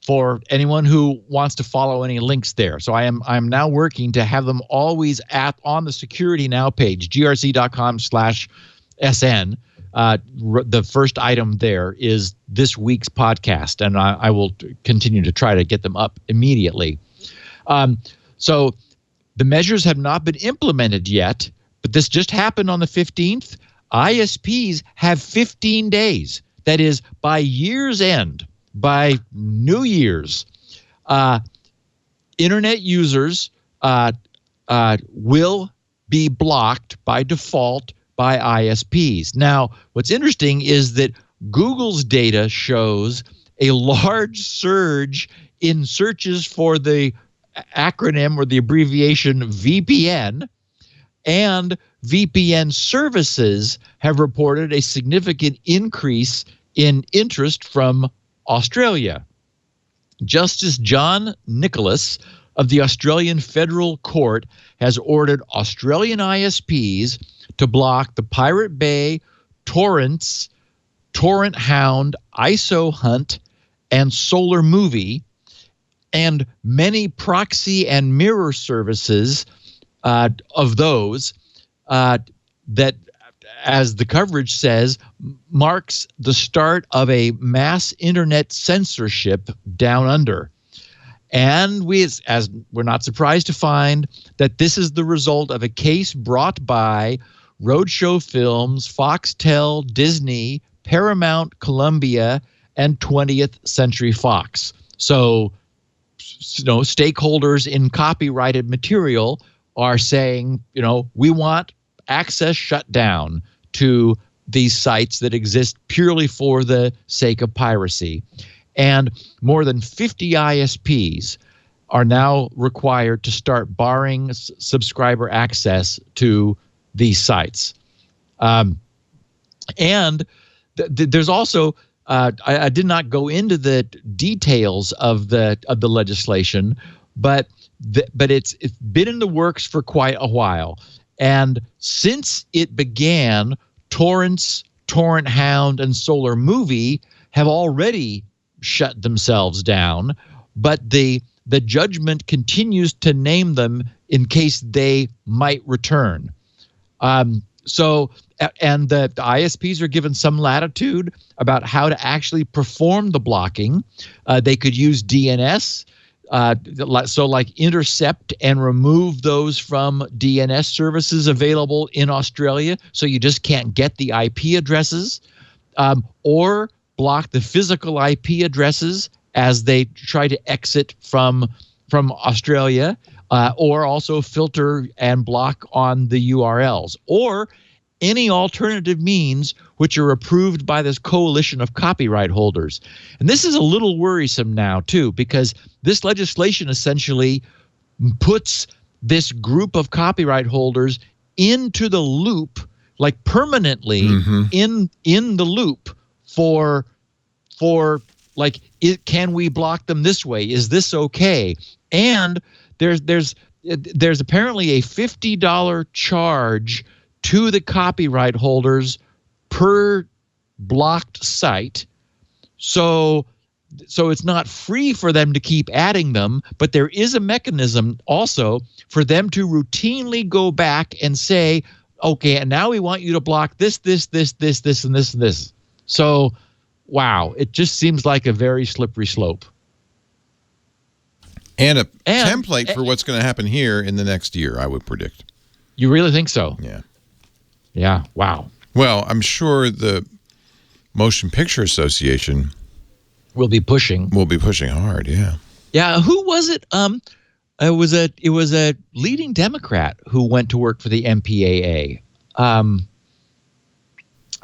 for anyone who wants to follow any links there. So I'm now working to have them always on the Security Now page, grc.com/SN. The first item there is this week's podcast, and I will continue to try to get them up immediately. So the measures have not been implemented yet, but this just happened on the 15th. ISPs have 15 days. That is, by year's end, by New Year's, internet users will be blocked by default by ISPs. Now, what's interesting is that Google's data shows a large surge in searches for the acronym or the abbreviation VPN, and VPN services have reported a significant increase in interest from Australia. Justice John Nicholas of the Australian Federal Court has ordered Australian ISPs to block the Pirate Bay, Torrents, Torrent Hound, ISO Hunt, and Solar Movie, and many proxy and mirror services of those that, as the coverage says, marks the start of a mass internet censorship down under. And as we're not surprised to find that this is the result of a case brought by Roadshow Films, Foxtel, Disney, Paramount, Columbia, and 20th Century Fox. So, stakeholders in copyrighted material are saying, we want access shut down to these sites that exist purely for the sake of piracy. And more than 50 ISPs are now required to start barring subscriber access to these sites. And there's also, I did not go into the details of the legislation, but it's been in the works for quite a while. And since it began, Torrents, Torrent Hound and Solar Movie have already shut themselves down, but the judgment continues to name them in case they might return. So the ISPs are given some latitude about how to actually perform the blocking. They could use DNS, so like intercept and remove those from DNS services available in Australia, so you just can't get the IP addresses, or block the physical IP addresses as they try to exit from Australia, or also filter and block on the URLs, or any alternative means which are approved by this coalition of copyright holders. And this is a little worrisome now, too, because this legislation essentially puts this group of copyright holders into the loop, like permanently in the loop for like, can we block them this way? Is this okay? And there's apparently a $50 charge to the copyright holders per blocked site. So it's not free for them to keep adding them, but there is a mechanism also for them to routinely go back and say, okay, and now we want you to block this, and this, and this. So, wow, it just seems like a very slippery slope. And a template for what's going to happen here in the next year, I would predict. You really think so? Yeah. Yeah, wow. Well, I'm sure the Motion Picture Association will be pushing hard, yeah. Yeah, who was it? It was a leading Democrat who went to work for the MPAA. I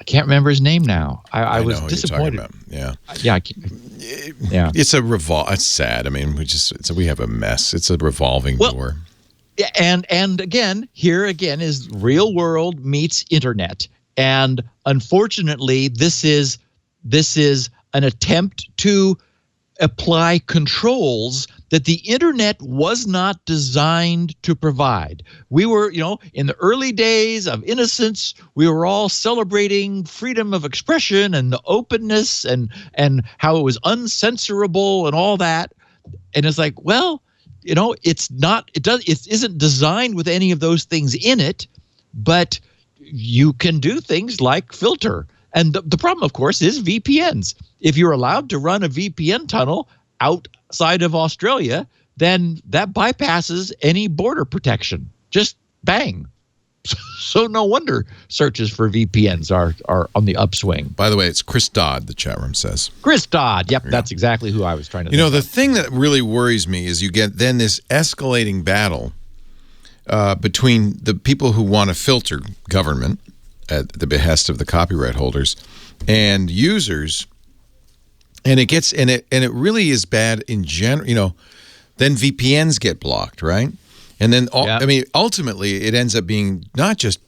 can't remember his name now. I was disappointed. Yeah. Yeah. Yeah. It's it's sad. I mean, we have a mess. It's a revolving door. Yeah, and again, here again is real world meets internet. And unfortunately, this is an attempt to apply controls that the internet was not designed to provide. We were, in the early days of innocence, we were all celebrating freedom of expression and the openness and how it was uncensorable and all that. And it's like, well, it isn't designed with any of those things in it, but you can do things like filter. And the problem, of course, is VPNs. If you're allowed to run a VPN tunnel outside of Australia, then that bypasses any border protection. Just bang. So no wonder searches for VPNs are on the upswing. By the way, it's Chris Dodd, the chat room says. Chris Dodd. Yep, that's exactly who I was trying to think the thing that really worries me is you get then this escalating battle between the people who want to filter government at the behest of the copyright holders and users, and it really is bad in general. Then VPNs get blocked, right? And then ultimately it ends up being not just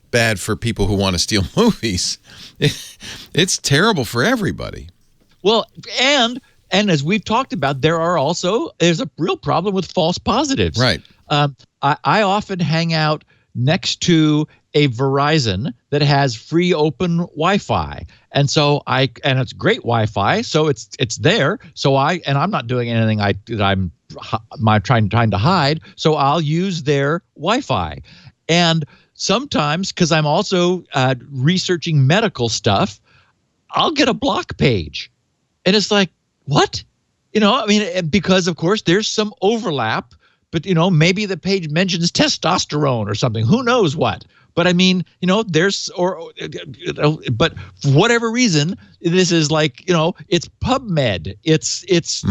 bad for people who want to steal movies. It's terrible for everybody. Well, and as we've talked about, there's a real problem with false positives. Right. I often hang out next to a Verizon that has free open Wi-Fi. And so it's great Wi-Fi, so it's there. So I'm not doing anything that I'm trying to hide. So I'll use their Wi-Fi. And sometimes, because I'm also researching medical stuff, I'll get a block page. And it's like, what? Because of course there's some overlap, but maybe the page mentions testosterone or something. Who knows what? But but for whatever reason, this is like, it's PubMed. It's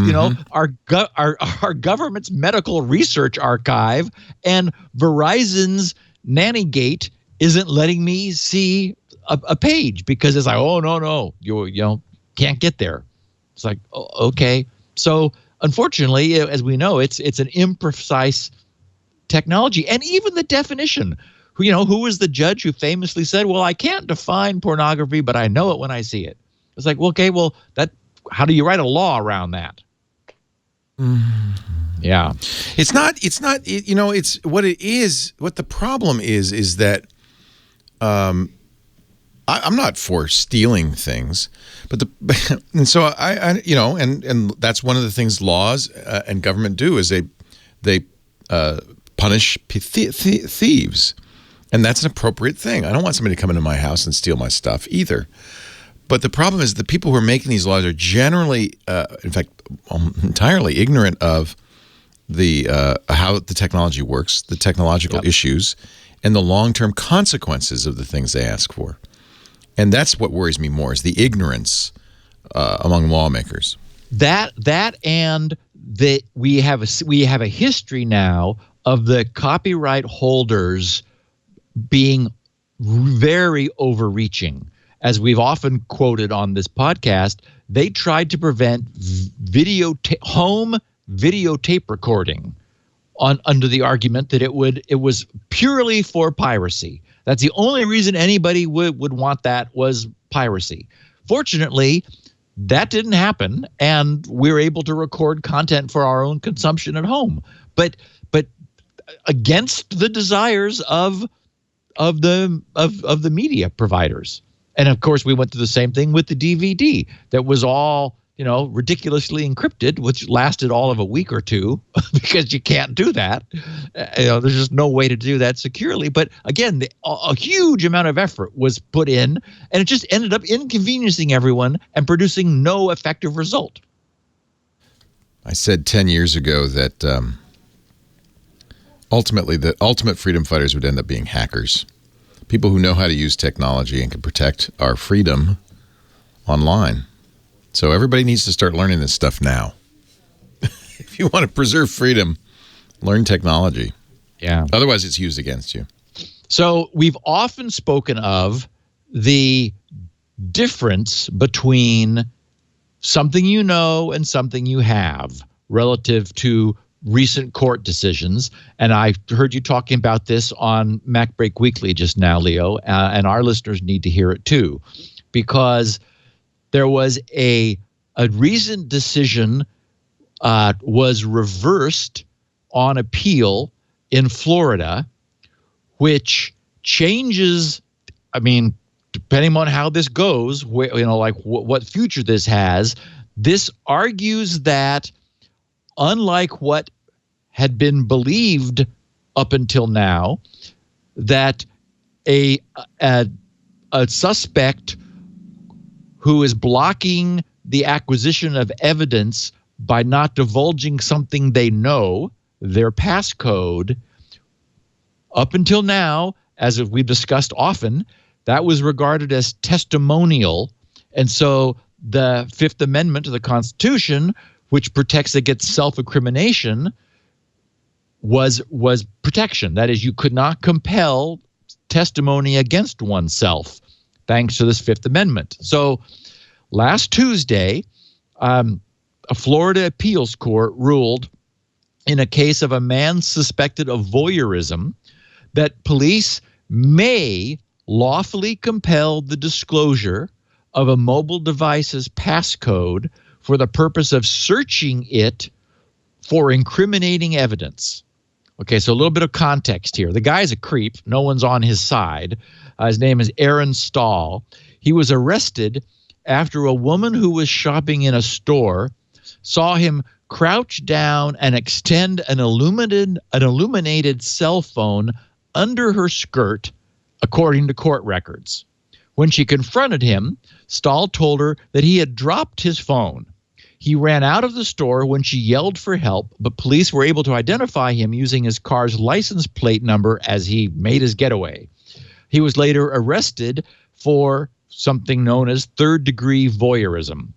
our government's medical research archive, and Verizon's Nannygate isn't letting me see a page because it's like, oh no, you can't get there. It's like, oh, okay. So unfortunately, as we know, it's an imprecise technology, and even the definition. Who was the judge who famously said, well, I can't define pornography, but I know it when I see it. It's like, well, okay, how do you write a law around that? Yeah. It's what it is, what the problem is that I'm not for stealing things, but and so I you know, and that's one of the things laws and government do is they punish thieves, and that's an appropriate thing. I don't want somebody to come into my house and steal my stuff either. But the problem is the people who are making these laws are generally, in fact, entirely ignorant of the how the technology works, the technological issues, and the long-term consequences of the things they ask for. And that's what worries me more, is the ignorance among lawmakers. That and that we have a history now of the copyright holders being very overreaching. As we've often quoted on this podcast, they tried to prevent home videotape recording under the argument that it was purely for piracy. That's the only reason anybody would want that, was piracy. Fortunately, that didn't happen, and we're able to record content for our own consumption at home. But against the desires of the media providers. And of course, we went through the same thing with the DVD that was all, ridiculously encrypted, which lasted all of a week or two because you can't do that. There's just no way to do that securely. But again, a huge amount of effort was put in, and it just ended up inconveniencing everyone and producing no effective result. I said 10 years ago that ultimately the ultimate freedom fighters would end up being hackers. People who know how to use technology and can protect our freedom online. So everybody needs to start learning this stuff now. If you want to preserve freedom, learn technology. Yeah. Otherwise, it's used against you. So we've often spoken of the difference between something you know and something you have relative to recent court decisions. And I heard you talking about this on Mac Break Weekly just now, Leo, and our listeners need to hear it too, because there was a recent decision was reversed on appeal in Florida, which changes, depending on how this goes, what future this has, this argues that unlike what had been believed up until now, that a suspect who is blocking the acquisition of evidence by not divulging something they know, their passcode, up until now, as we've discussed often, that was regarded as testimonial. And so the Fifth Amendment to the Constitution, which protects against self-incrimination, was protection. That is, you could not compel testimony against oneself, thanks to this Fifth Amendment. So last Tuesday, a Florida appeals court ruled in a case of a man suspected of voyeurism that police may lawfully compel the disclosure of a mobile device's passcode for the purpose of searching it for incriminating evidence. Okay, so a little bit of context here. The guy's a creep. No one's on his side. His name is Aaron Stahl. He was arrested after a woman who was shopping in a store saw him crouch down and extend an illuminated cell phone under her skirt, according to court records. When she confronted him, Stahl told her that he had dropped his phone. He ran out of the store when she yelled for help, but police were able to identify him using his car's license plate number as he made his getaway. He was later arrested for something known as third-degree voyeurism.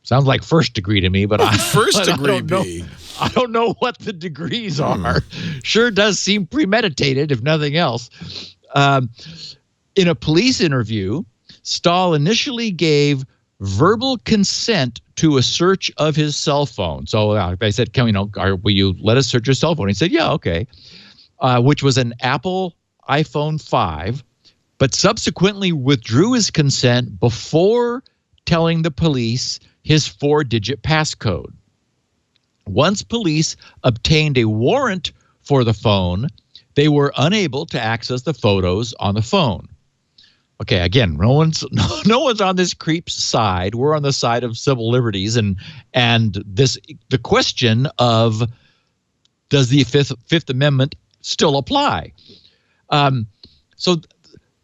Sounds like first degree to me, but first degree I don't know what the degrees are. Sure does seem premeditated, if nothing else. In a police interview, Stahl initially gave verbal consent to a search of his cell phone. So I said, will you let us search your cell phone? He said, yeah, okay, which was an Apple iPhone 5, but subsequently withdrew his consent before telling the police his 4-digit passcode. Once police obtained a warrant for the phone, they were unable to access the photos on the phone. Okay, again, no one's on this creep's side. We're on the side of civil liberties, and the question of, does the Fifth Amendment still apply? So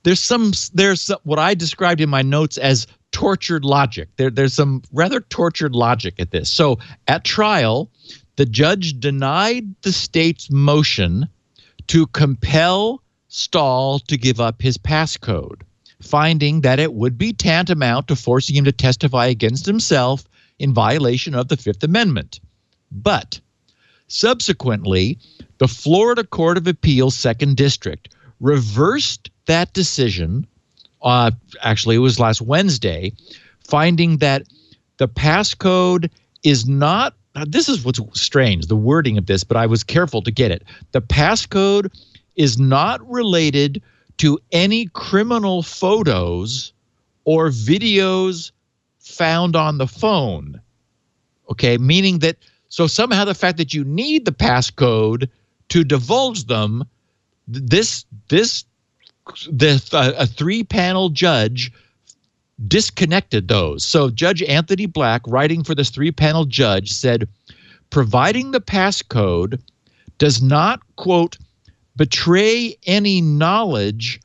there's what I described in my notes as tortured logic. There's some rather tortured logic at this. So at trial, the judge denied the state's motion to compel Stahl to give up his passcode, finding that it would be tantamount to forcing him to testify against himself in violation of the Fifth Amendment. But subsequently, the Florida Court of Appeals Second District reversed that decision. Actually, it was last Wednesday, finding that the passcode is not, this is what's strange, the wording of this, but I was careful to get it. The passcode is not related to any criminal photos or videos found on the phone. Okay, meaning that, so somehow the fact that you need the passcode to divulge them, a three-panel judge disconnected those. So Judge Anthony Black, writing for this three-panel judge, said, providing the passcode does not, quote, betray any knowledge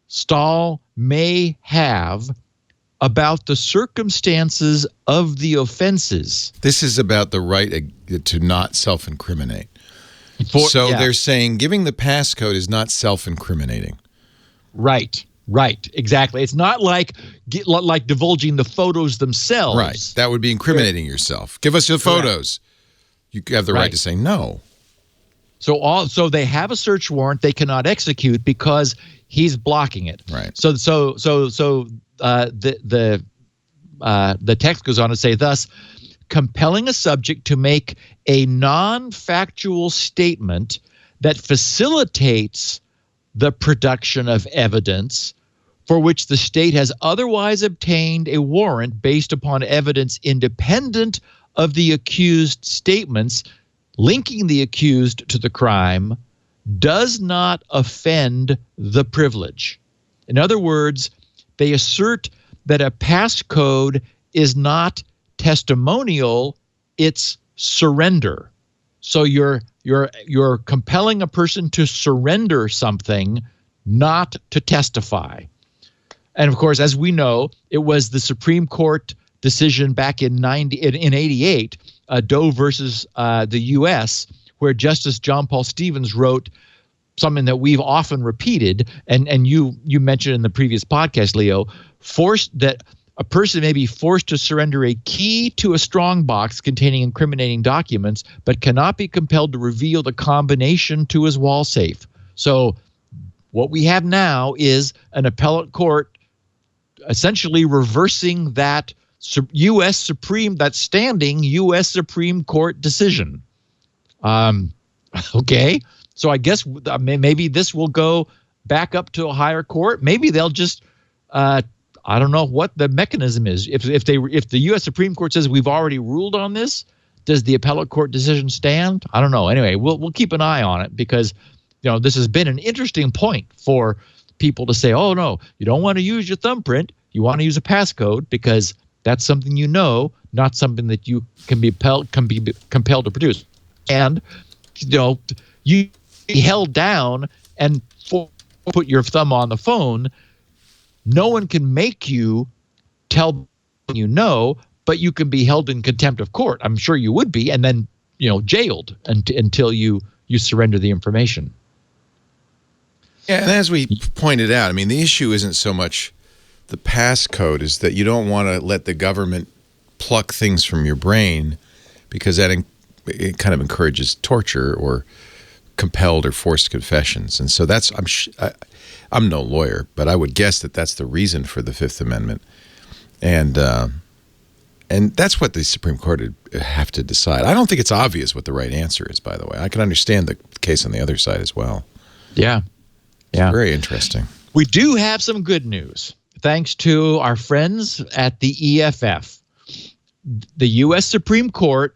Stahl may have about the circumstances of the offenses. This is about the right to not self-incriminate. They're saying giving the passcode is not self-incriminating. Right, exactly. It's not like divulging the photos themselves. Right, that would be incriminating yourself. Give us your photos. You have the right to say no. So they have a search warrant they cannot execute because he's blocking it. Right. So the text goes on to say, thus, compelling a subject to make a non-factual statement that facilitates the production of evidence for which the state has otherwise obtained a warrant based upon evidence independent of the accused statements linking the accused to the crime does not offend the privilege. In other words, they assert that a passcode is not testimonial, it's surrender. So you're compelling a person to surrender something, not to testify. And of course, as we know, it was the Supreme Court decision back in 88, Doe versus the U.S., where Justice John Paul Stevens wrote something that we've often repeated, and you mentioned in the previous podcast, Leo, that a person may be forced to surrender a key to a strong box containing incriminating documents, but cannot be compelled to reveal the combination to his wall safe. So what we have now is an appellate court essentially reversing that standing U.S. Supreme Court decision. Okay, so I guess maybe this will go back up to a higher court. Maybe they'll just I don't know what the mechanism is. If the U.S. Supreme Court says we've already ruled on this, does the appellate court decision stand? I don't know. Anyway, we'll keep an eye on it because this has been an interesting point for people to say, oh no, you don't want to use your thumbprint. You want to use a passcode because that's something not something that you can be compelled to produce. And you be held down and put your thumb on the phone. No one can make you tell but you can be held in contempt of court. I'm sure you would be, and then jailed until you surrender the information. Yeah, and as we pointed out, I mean, the issue isn't so much the passcode is that you don't want to let the government pluck things from your brain because it kind of encourages torture or compelled or forced confessions. And so I'm no lawyer, but I would guess that that's the reason for the Fifth Amendment. And that's what the Supreme Court would have to decide. I don't think it's obvious what the right answer is, by the way. I can understand the case on the other side as well. Yeah. It's very interesting. We do have some good news. Thanks to our friends at the EFF. The U.S. Supreme Court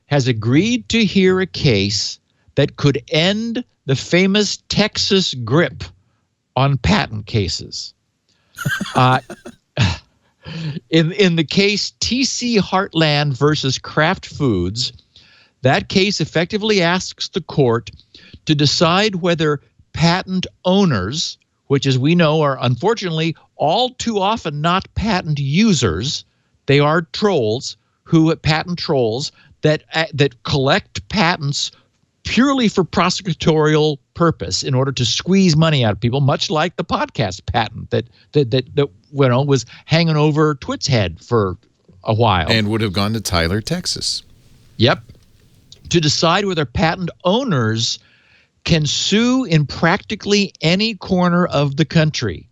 has agreed to hear a case that could end the famous Texas grip on patent cases. In the case TC Heartland versus Kraft Foods, that case effectively asks the court to decide whether patent owners, which as we know are unfortunately all too often not patent users, they are trolls patent trolls that collect patents purely for prosecutorial purpose in order to squeeze money out of people, much like the podcast patent that was hanging over Twit's head for a while. And would have gone to Tyler, Texas. Yep. To decide whether patent owners can sue in practically any corner of the country.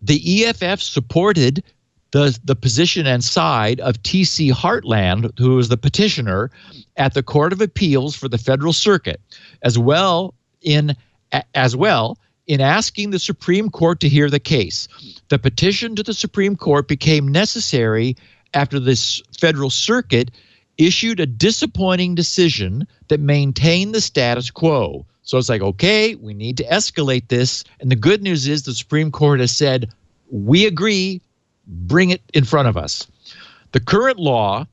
The EFF supported the position and side of T.C. Heartland, who was the petitioner at the Court of Appeals for the Federal Circuit, as well in asking the Supreme Court to hear the case. The petition to the Supreme Court became necessary after this Federal Circuit issued a disappointing decision that maintained the status quo. So it's like, okay, we need to escalate this. And the good news is the Supreme Court has said, we agree, bring it in front of us. The current law,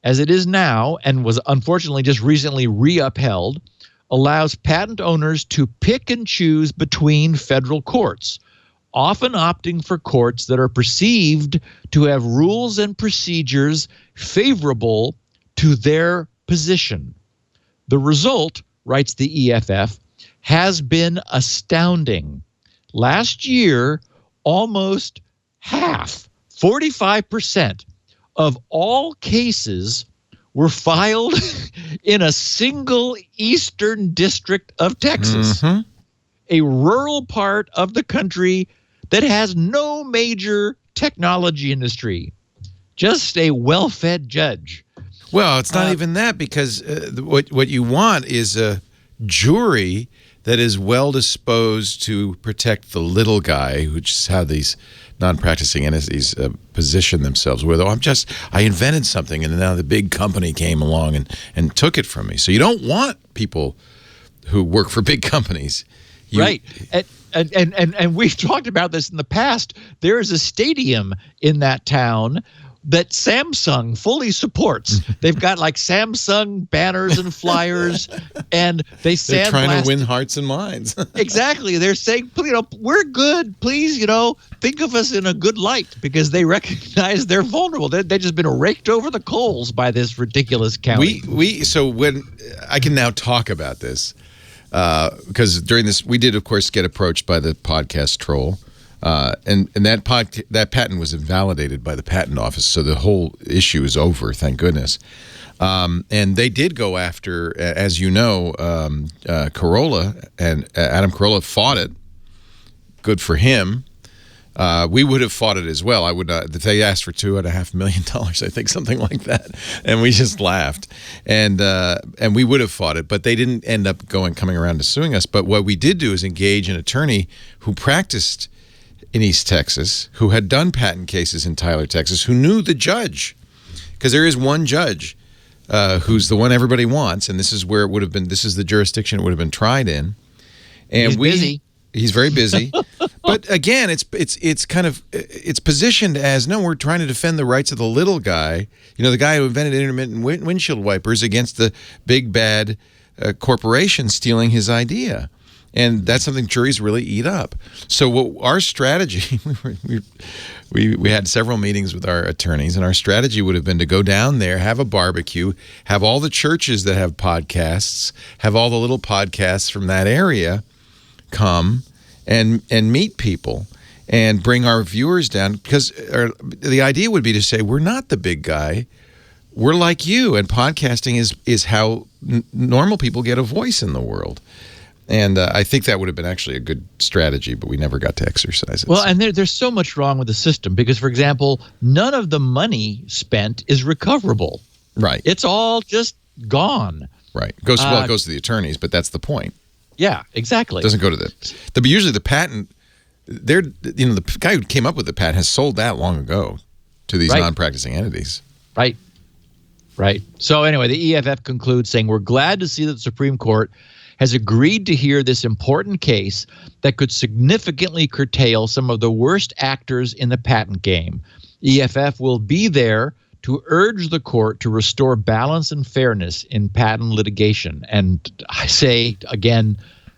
as it is now, and was unfortunately just recently re-upheld, allows patent owners to pick and choose between federal courts, often opting for courts that are perceived to have rules and procedures favorable to their position. The result, writes the EFF, has been astounding. Last year, almost half, 45% of all cases were filed in a single eastern district of Texas, a rural part of the country that has no major technology industry, just a well-fed judge. Well, it's not even that, because what you want is a jury that is well disposed to protect the little guy, which is how these non-practicing entities position themselves. Where I invented something, and now the big company came along and took it from me. So you don't want people who work for big companies. Right. And we've talked about this in the past. There is a stadium in that town that Samsung fully supports. They've got like Samsung banners and flyers, and they're trying to win hearts and minds. Exactly. They're saying, we're good. Please, think of us in a good light, because they recognize they're vulnerable. They've just been raked over the coals by this ridiculous county. So when I can now talk about this, because during this, we did, of course, get approached by the podcast troll. And that patent was invalidated by the patent office, so the whole issue is over, thank goodness. And they did go after, as you know, Carolla, and Adam Carolla fought it. Good for him. We would have fought it as well. I would not. They asked for $2.5 million, I think, something like that, and we just laughed. And we would have fought it, but they didn't end up coming around to suing us. But what we did do is engage an attorney who practiced in East Texas, who had done patent cases in Tyler, Texas, who knew the judge, because there is one judge who's the one everybody wants, and this is where it would have been. This is the jurisdiction it would have been tried in. And he's busy. He's very busy, but again, it's positioned as, no, we're trying to defend the rights of the little guy. The guy who invented intermittent windshield wipers against the big bad corporation stealing his idea. And that's something juries really eat up. So our strategy, we had several meetings with our attorneys, and our strategy would have been to go down there, have a barbecue, have all the churches that have podcasts, have all the little podcasts from that area come and meet people and bring our viewers down. Because the idea would be to say, we're not the big guy. We're like you, and podcasting is how normal people get a voice in the world. And I think that would have been actually a good strategy, but we never got to exercise it. Well, and there's so much wrong with the system because, for example, none of the money spent is recoverable. Right. It's all just gone. Right. It goes to the attorneys, but that's the point. Yeah, exactly. It doesn't go to usually the patent. The guy who came up with the patent has sold that long ago to these non-practicing entities. Right. So anyway, the EFF concludes saying, we're glad to see that the Supreme Court has agreed to hear this important case that could significantly curtail some of the worst actors in the patent game. EFF will be there to urge the court to restore balance and fairness in patent litigation. And I say, again,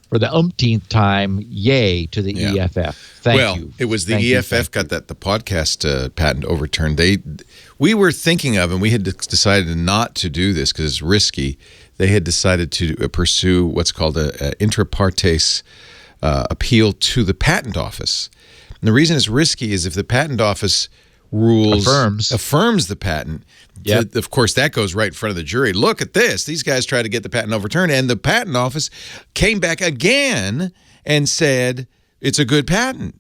for the umpteenth time, yay to the EFF. Thank you. Well, it was the EFF got the podcast patent overturned. We were thinking of, and we had decided not to do this because it's risky. They had decided to pursue what's called a inter partes appeal to the patent office. And the reason it's risky is if the patent office affirms the patent, of course, that goes right in front of the jury. Look at this. These guys tried to get the patent overturned, and the patent office came back again and said it's a good patent.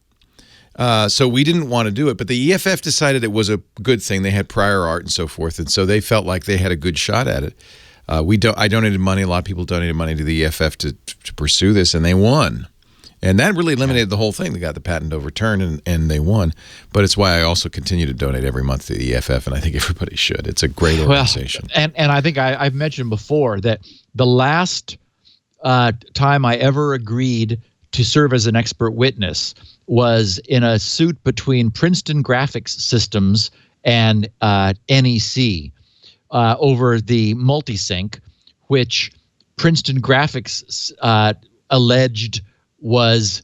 So we didn't want to do it, but the EFF decided it was a good thing. They had prior art and so forth, and so they felt like they had a good shot at it. I donated money. A lot of people donated money to the EFF to pursue this, and they won. And that really eliminated the whole thing. They got the patent overturned, and they won. But it's why I also continue to donate every month to the EFF, and I think everybody should. It's a great organization. Well, and I think I've mentioned before that the last time I ever agreed to serve as an expert witness was in a suit between Princeton Graphics Systems and NEC over the multisync, which Princeton Graphics alleged was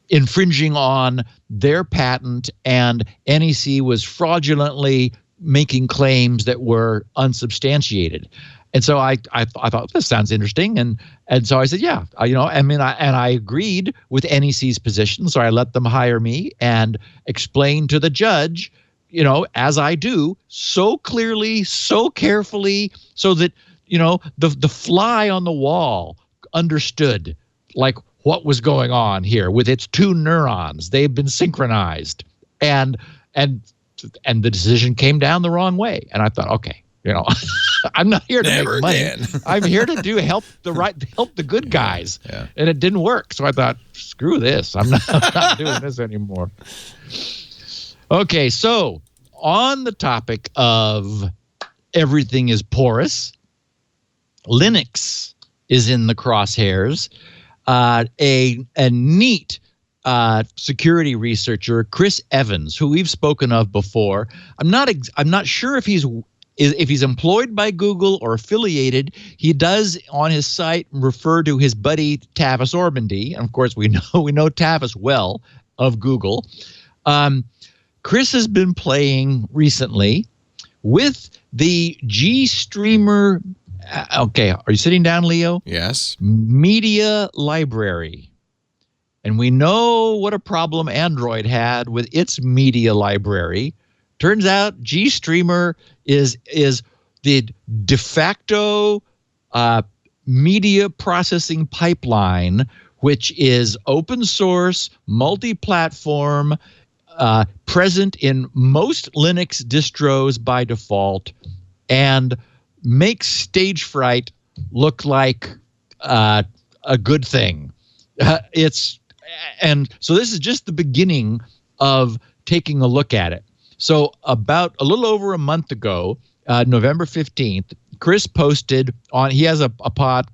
infringing on their patent, and NEC was fraudulently making claims that were unsubstantiated. And so I thought this sounds interesting, and so I said, yeah, I agreed with NEC's position, so I let them hire me and explain to the judge, as I do, so clearly, so carefully, so that the fly on the wall understood like what was going on here with its two neurons. They've been synchronized, and the decision came down the wrong way. And I thought, okay, I'm not here to make money. I'm here to help the good guys. Yeah. And it didn't work. So I thought, screw this. I'm not doing this anymore. Okay, so on the topic of everything is porous, Linux is in the crosshairs. A neat security researcher, Chris Evans, who we've spoken of before. I'm not sure if he's employed by Google or affiliated. He does on his site refer to his buddy Tavis Ormandy, and of course we know Tavis well of Google. Chris has been playing recently with the GStreamer. Okay, are you sitting down, Leo? Yes. Media library. And we know what a problem Android had with its media library. Turns out GStreamer is the de facto media processing pipeline, which is open source, multi-platform, present in most Linux distros by default, and makes stage fright look like a good thing. And so this is just the beginning of taking a look at it. So about a little over a month ago, November 15th, Chris posted on, he has a blob.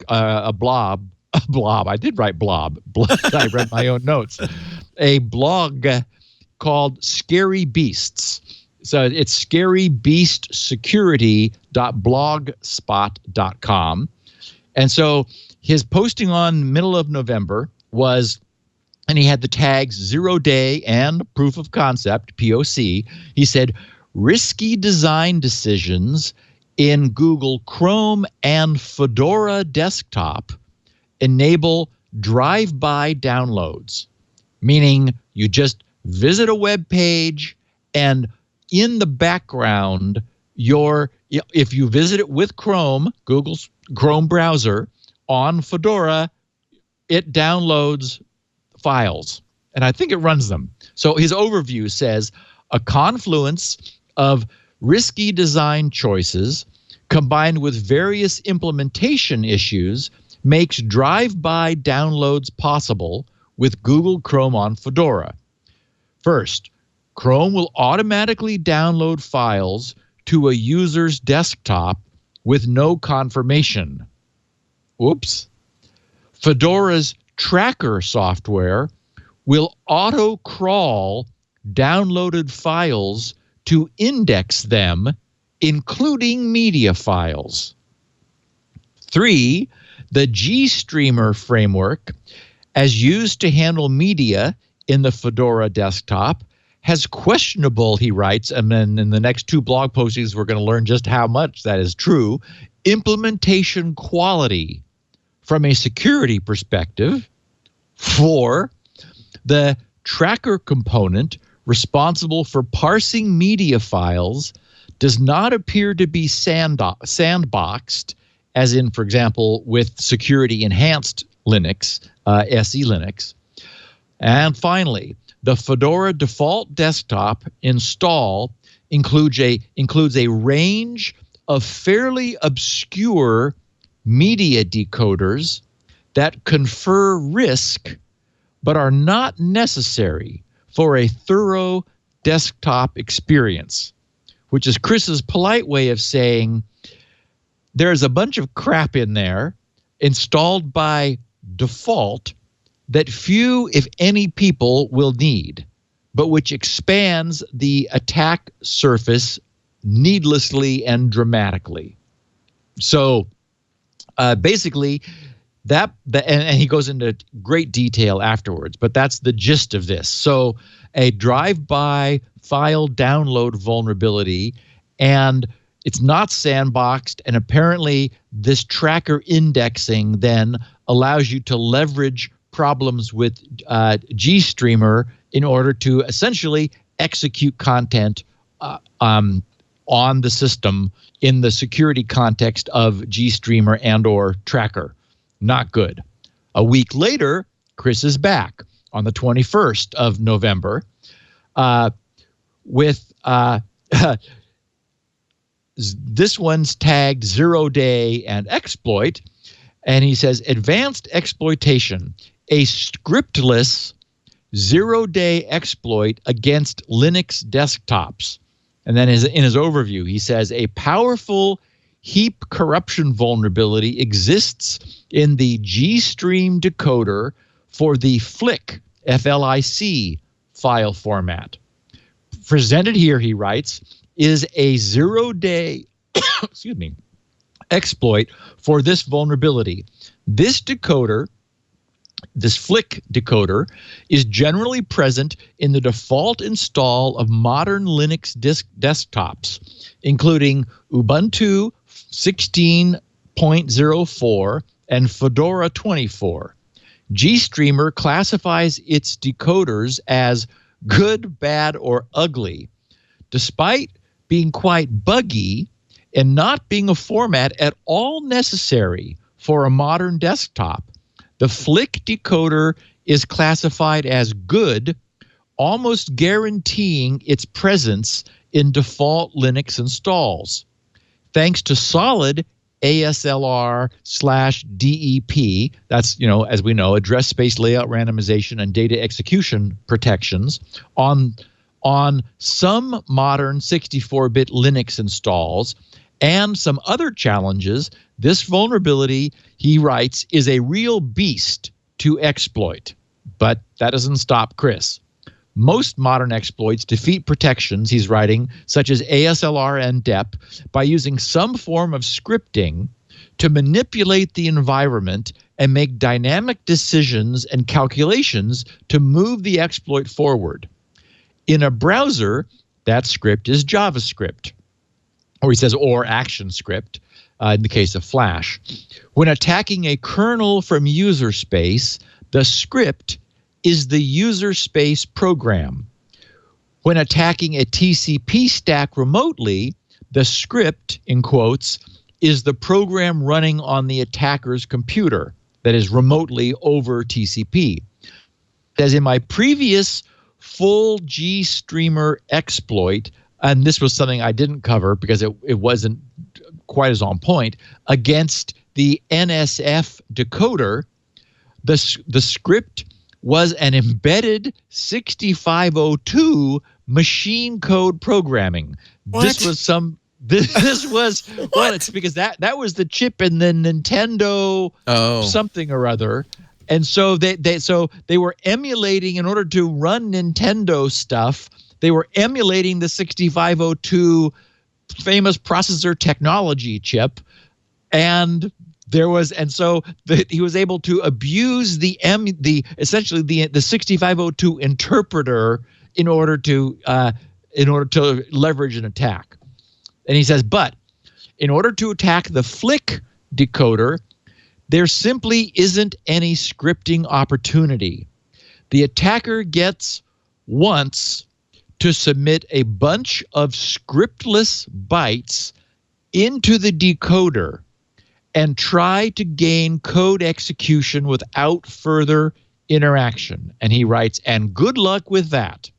I did write blob. I read my own notes. A blog called Scary Beasts. So it's scarybeastsecurity.blogspot.com. And so his posting on middle of November was, and he had the tags 0 day and proof of concept, POC. He said, risky design decisions in Google Chrome and Fedora desktop enable drive-by downloads, meaning you just visit a web page and in the background, if you visit it with Chrome, Google's Chrome browser, on Fedora, it downloads files. And I think it runs them. So his overview says, a confluence of risky design choices combined with various implementation issues makes drive-by downloads possible with Google Chrome on Fedora. First, Chrome will automatically download files to a user's desktop with no confirmation. Oops. Fedora's tracker software will auto-crawl downloaded files to index them, including media files. 3, the GStreamer framework, as used to handle media in the Fedora desktop, has questionable, he writes, and then in the next 2 blog postings we're going to learn just how much that is true, implementation quality from a security perspective. 4, the tracker component responsible for parsing media files does not appear to be sandboxed, as in, for example, with security enhanced Linux, SE Linux. And finally, the Fedora default desktop install includes a range of fairly obscure media decoders that confer risk but are not necessary for a thorough desktop experience, which is Chris's polite way of saying there's a bunch of crap in there installed by default that few, if any, people will need, but which expands the attack surface needlessly and dramatically. So basically, and he goes into great detail afterwards, but that's the gist of this. So a drive-by file download vulnerability, and it's not sandboxed, and apparently this tracker indexing then allows you to leverage problems with GStreamer in order to essentially execute content on the system in the security context of GStreamer and or tracker. Not good. A week later, Chris is back on the 21st of November with this one's tagged 0-day and exploit. And he says, advanced exploitation, a scriptless 0-day exploit against Linux desktops. And then in his overview, he says, a powerful heap corruption vulnerability exists in the GStream decoder for the FLIC, F-L-I-C file format. Presented here, he writes, is a 0-day excuse me, exploit for this vulnerability. This decoder, this FLIC decoder, is generally present in the default install of modern Linux desktops, including Ubuntu 16.04 and Fedora 24. GStreamer classifies its decoders as good, bad, or ugly, despite being quite buggy and not being a format at all necessary for a modern desktop. The FLIC decoder is classified as good, almost guaranteeing its presence in default Linux installs. Thanks to solid ASLR/DEP, that's, as we know, address space layout randomization and data execution protections on some modern 64-bit Linux installs, and some other challenges, this vulnerability, he writes, is a real beast to exploit. But that doesn't stop Chris. Most modern exploits defeat protections, he's writing, such as ASLR and DEP, by using some form of scripting to manipulate the environment and make dynamic decisions and calculations to move the exploit forward. In a browser, that script is JavaScript, or he says, or ActionScript, in the case of Flash. When attacking a kernel from user space, the script is the user space program. When attacking a TCP stack remotely, the script, in quotes, is the program running on the attacker's computer, that is remotely over TCP. As in my previous full GStreamer exploit, and this was something I didn't cover because it wasn't quite as on point, against the NSF decoder, the script was an embedded 6502 machine code programming. What? This was some This was well, it's because that was the chip in the Nintendo something or other. And so they were emulating, in order to run Nintendo stuff, they were emulating the 6502 famous processor technology chip, and so he was able to abuse the 6502 interpreter in order to leverage an attack. And he says, but in order to attack the flick decoder, there simply isn't any scripting opportunity. The attacker gets once to submit a bunch of scriptless bytes into the decoder and try to gain code execution without further interaction. And he writes, and good luck with that.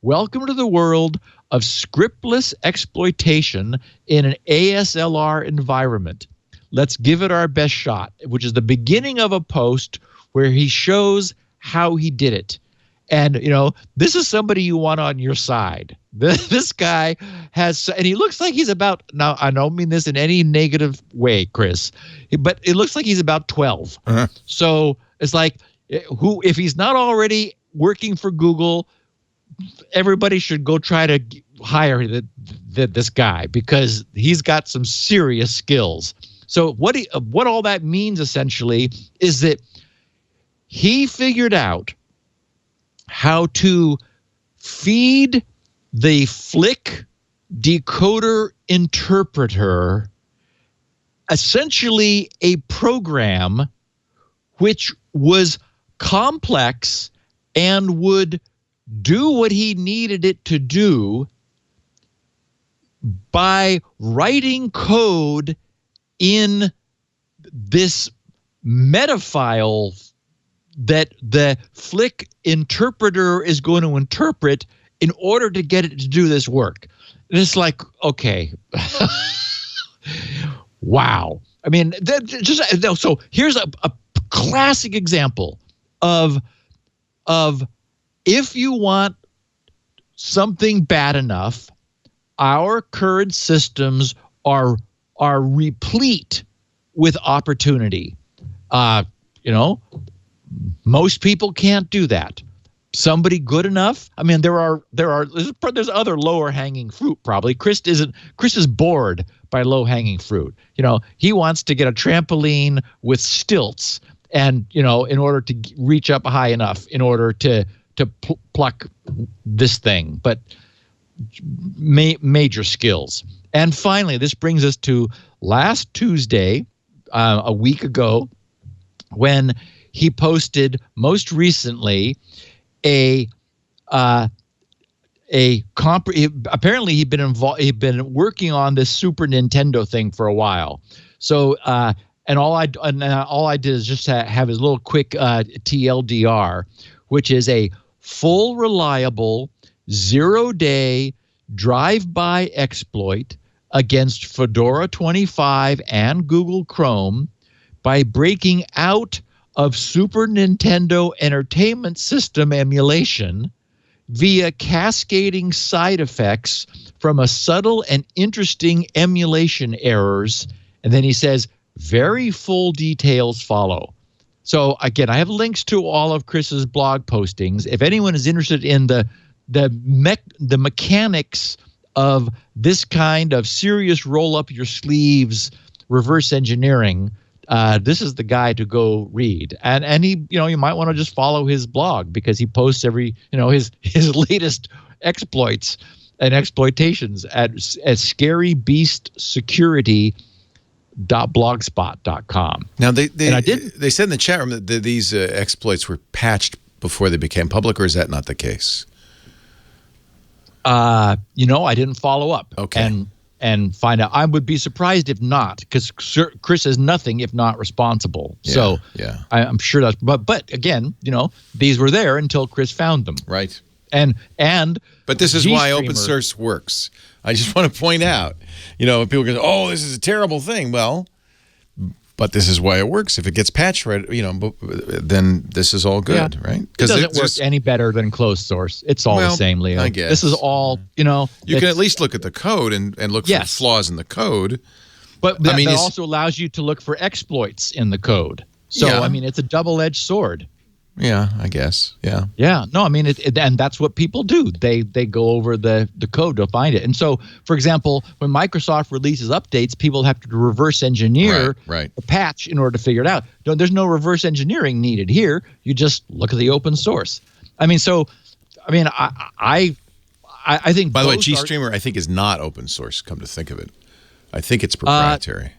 Welcome to the world of scriptless exploitation in an ASLR environment. Let's give it our best shot, which is the beginning of a post where he shows how he did it. And, this is somebody you want on your side. This guy has, and he looks like he's about, now I don't mean this in any negative way, Chris, but it looks like he's about 12. Uh-huh. So it's like, if he's not already working for Google, everybody should go try to hire this guy, because he's got some serious skills. So what all that means essentially is that he figured out how to feed the flick decoder interpreter essentially a program which was complex and would do what he needed it to do by writing code in this metafile that the flick interpreter is going to interpret in order to get it to do this work. And it's like, okay, wow. I mean, so here's a classic example of if you want something bad enough, our current systems are replete with opportunity. Most people can't do that. Somebody good enough. I mean, there's other lower hanging fruit probably. Chris is bored by low hanging fruit. He wants to get a trampoline with stilts, and in order to reach up high enough in order to pluck this thing, but major skills. And finally, this brings us to last Tuesday, a week ago, when he posted most recently apparently he'd been working on this Super Nintendo thing for a while. So and all I did is just have his little quick TLDR, which is a full reliable 0-day drive-by exploit against Fedora 25 and Google Chrome by breaking out of Super Nintendo Entertainment System emulation via cascading side effects from a subtle and interesting emulation errors. And then he says, very full details follow. So again, I have links to all of Chris's blog postings. If anyone is interested in the mechanics of this kind of serious roll up your sleeves reverse engineering, this is the guy to go read. And he, you might want to just follow his blog, because he posts every, his latest exploits and exploitations at scarybeastsecurity.blogspot.com. Now they said in the chat room that these exploits were patched before they became public, or is that not the case? I didn't follow up. Okay. And find out. I would be surprised if not, because Chris is nothing if not responsible. Yeah, so yeah. I'm sure that's. But again, these were there until Chris found them. Right. And but this is why open source works. I just want to point out, people go, "Oh, this is a terrible thing." Well, But this is why it works. If it gets patched right, then this is all good, right? It doesn't work any better than closed source. It's all the same, Leo. I guess. This is all, You can at least look at the code and look for flaws in the code. But that also allows you to look for exploits in the code. So, it's a double-edged sword. Yeah, I guess. Yeah. Yeah. No, and that's what people do. They go over the code to find it. And so, for example, when Microsoft releases updates, people have to reverse engineer the patch in order to figure it out. There's no reverse engineering needed here. You just look at the open source. I think. By the way, GStreamer I think is not open source. Come to think of it, I think it's proprietary.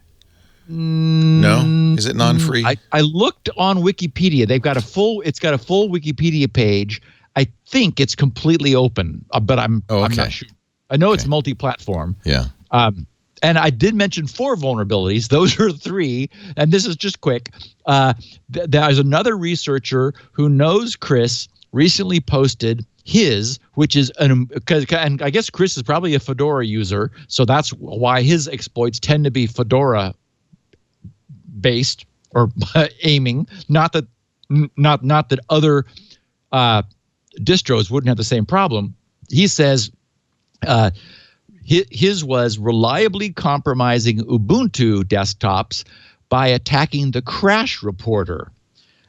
No, is it non-free? I looked on Wikipedia. It's got a full Wikipedia page. I think it's completely open, but I'm not sure. I know it's multi-platform. Yeah. And I did mention 4 vulnerabilities. Those are 3, and this is just quick. There's another researcher who knows Chris recently posted his, which is and I guess Chris is probably a Fedora user, so that's why his exploits tend to be Fedora based or aiming. Not that other distros wouldn't have the same problem. He says his was reliably compromising Ubuntu desktops by attacking the crash reporter.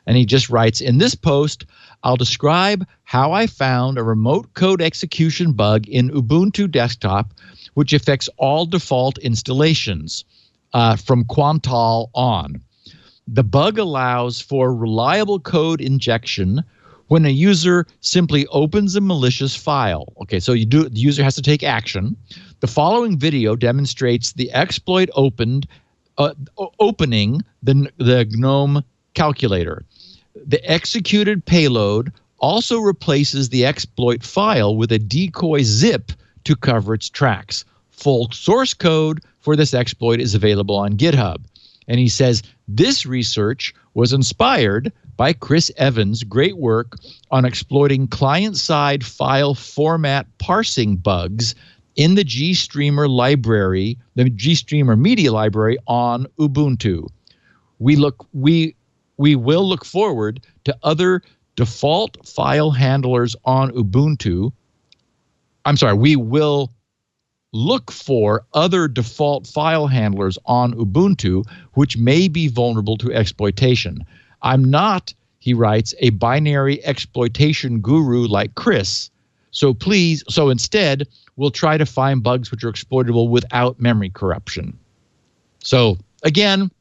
And he just writes, in this post, I'll describe how I found a remote code execution bug in Ubuntu desktop, which affects all default installations from Quantal on. The bug allows for reliable code injection when a user simply opens a malicious file. Okay, so the user has to take action. The following video demonstrates the exploit opening the GNOME calculator. The executed payload also replaces the exploit file with a decoy zip to cover its tracks. Full source code for this exploit is available on GitHub. And he says this research was inspired by Chris Evans' great work on exploiting client-side file format parsing bugs in the GStreamer library, the GStreamer media library on Ubuntu. We will look forward to other default file handlers on Ubuntu. We will look for other default file handlers on Ubuntu which may be vulnerable to exploitation. I'm not, he writes, a binary exploitation guru like Chris. So instead, we'll try to find bugs which are exploitable without memory corruption. So again,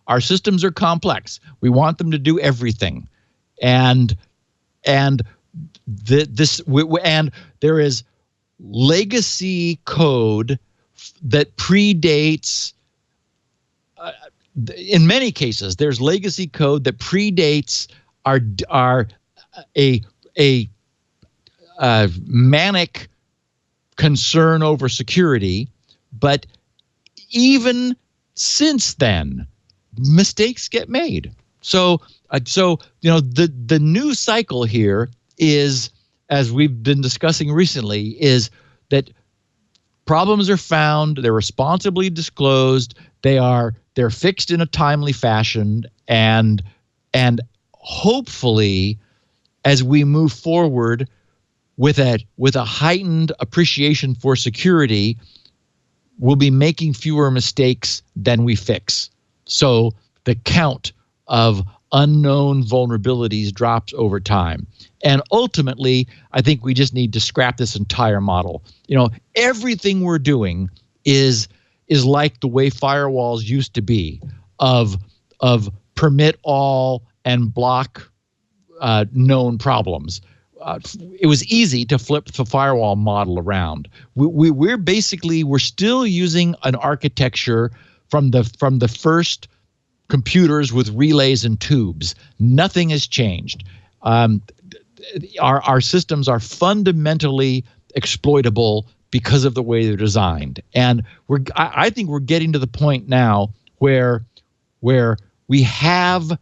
our systems are complex. We want them to do everything, and there is legacy code that predates. In many cases, there's legacy code that predates a manic concern over security, but even since then, mistakes get made. So the new cycle here is, as we've been discussing recently, is that problems are found, they're responsibly disclosed, they're fixed in a timely fashion, and hopefully, as we move forward with a heightened appreciation for security, we'll be making fewer mistakes than we fix. So the count of unknown vulnerabilities drops over time. And ultimately, I think we just need to scrap this entire model. Everything we're doing is like the way firewalls used to be, of permit all and block known problems. It was easy to flip the firewall model around. We're still using an architecture from the first computers with relays and tubes. Nothing has changed. Our systems are fundamentally exploitable because of the way they're designed, and I think we're getting to the point now where we have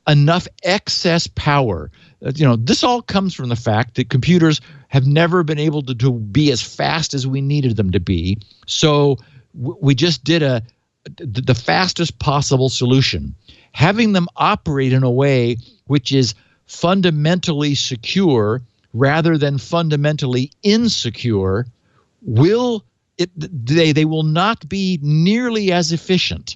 enough excess power. This all comes from the fact that computers have never been able to be as fast as we needed them to be. So we just did a the fastest possible solution. Having them operate in a way which is fundamentally secure rather than fundamentally insecure they will not be nearly as efficient,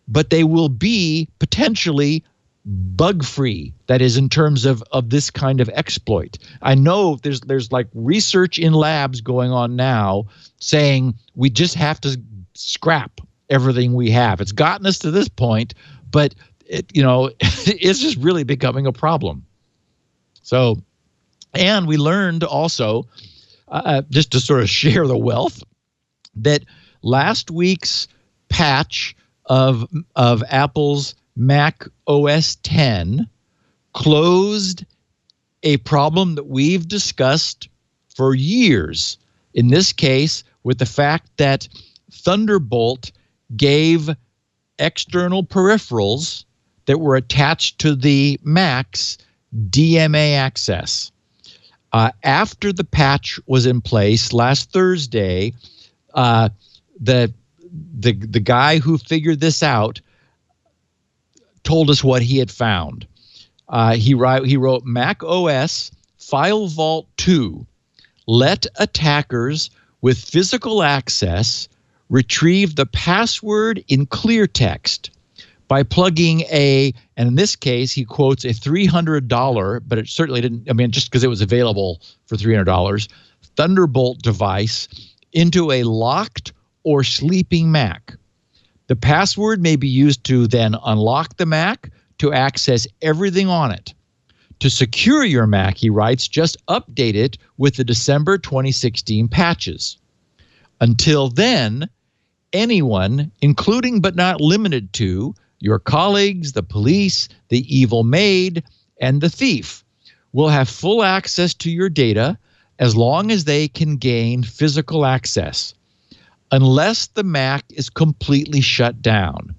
but they will be potentially bug-free. That is, in terms of this kind of exploit. I know there's like research in labs going on now saying we just have to scrap everything we have. It's gotten us to this point, but it's just really becoming a problem. So, and we learned also, just to sort of share the wealth, that last week's patch of Apple's Mac OS X closed a problem that we've discussed for years. In this case, with the fact that Thunderbolt gave external peripherals that were attached to the Macs DMA access. After the patch was in place last Thursday, the guy who figured this out told us what he had found. He wrote Mac OS File Vault 2 let attackers with physical access retrieve the password in clear text by plugging and in this case, he quotes a $300, but it certainly didn't, just because it was available for $300, Thunderbolt device into a locked or sleeping Mac. The password may be used to then unlock the Mac to access everything on it. To secure your Mac, he writes, just update it with the December 2016 patches. Until then, anyone, including but not limited to your colleagues, the police, the evil maid, and the thief, will have full access to your data as long as they can gain physical access, unless the Mac is completely shut down.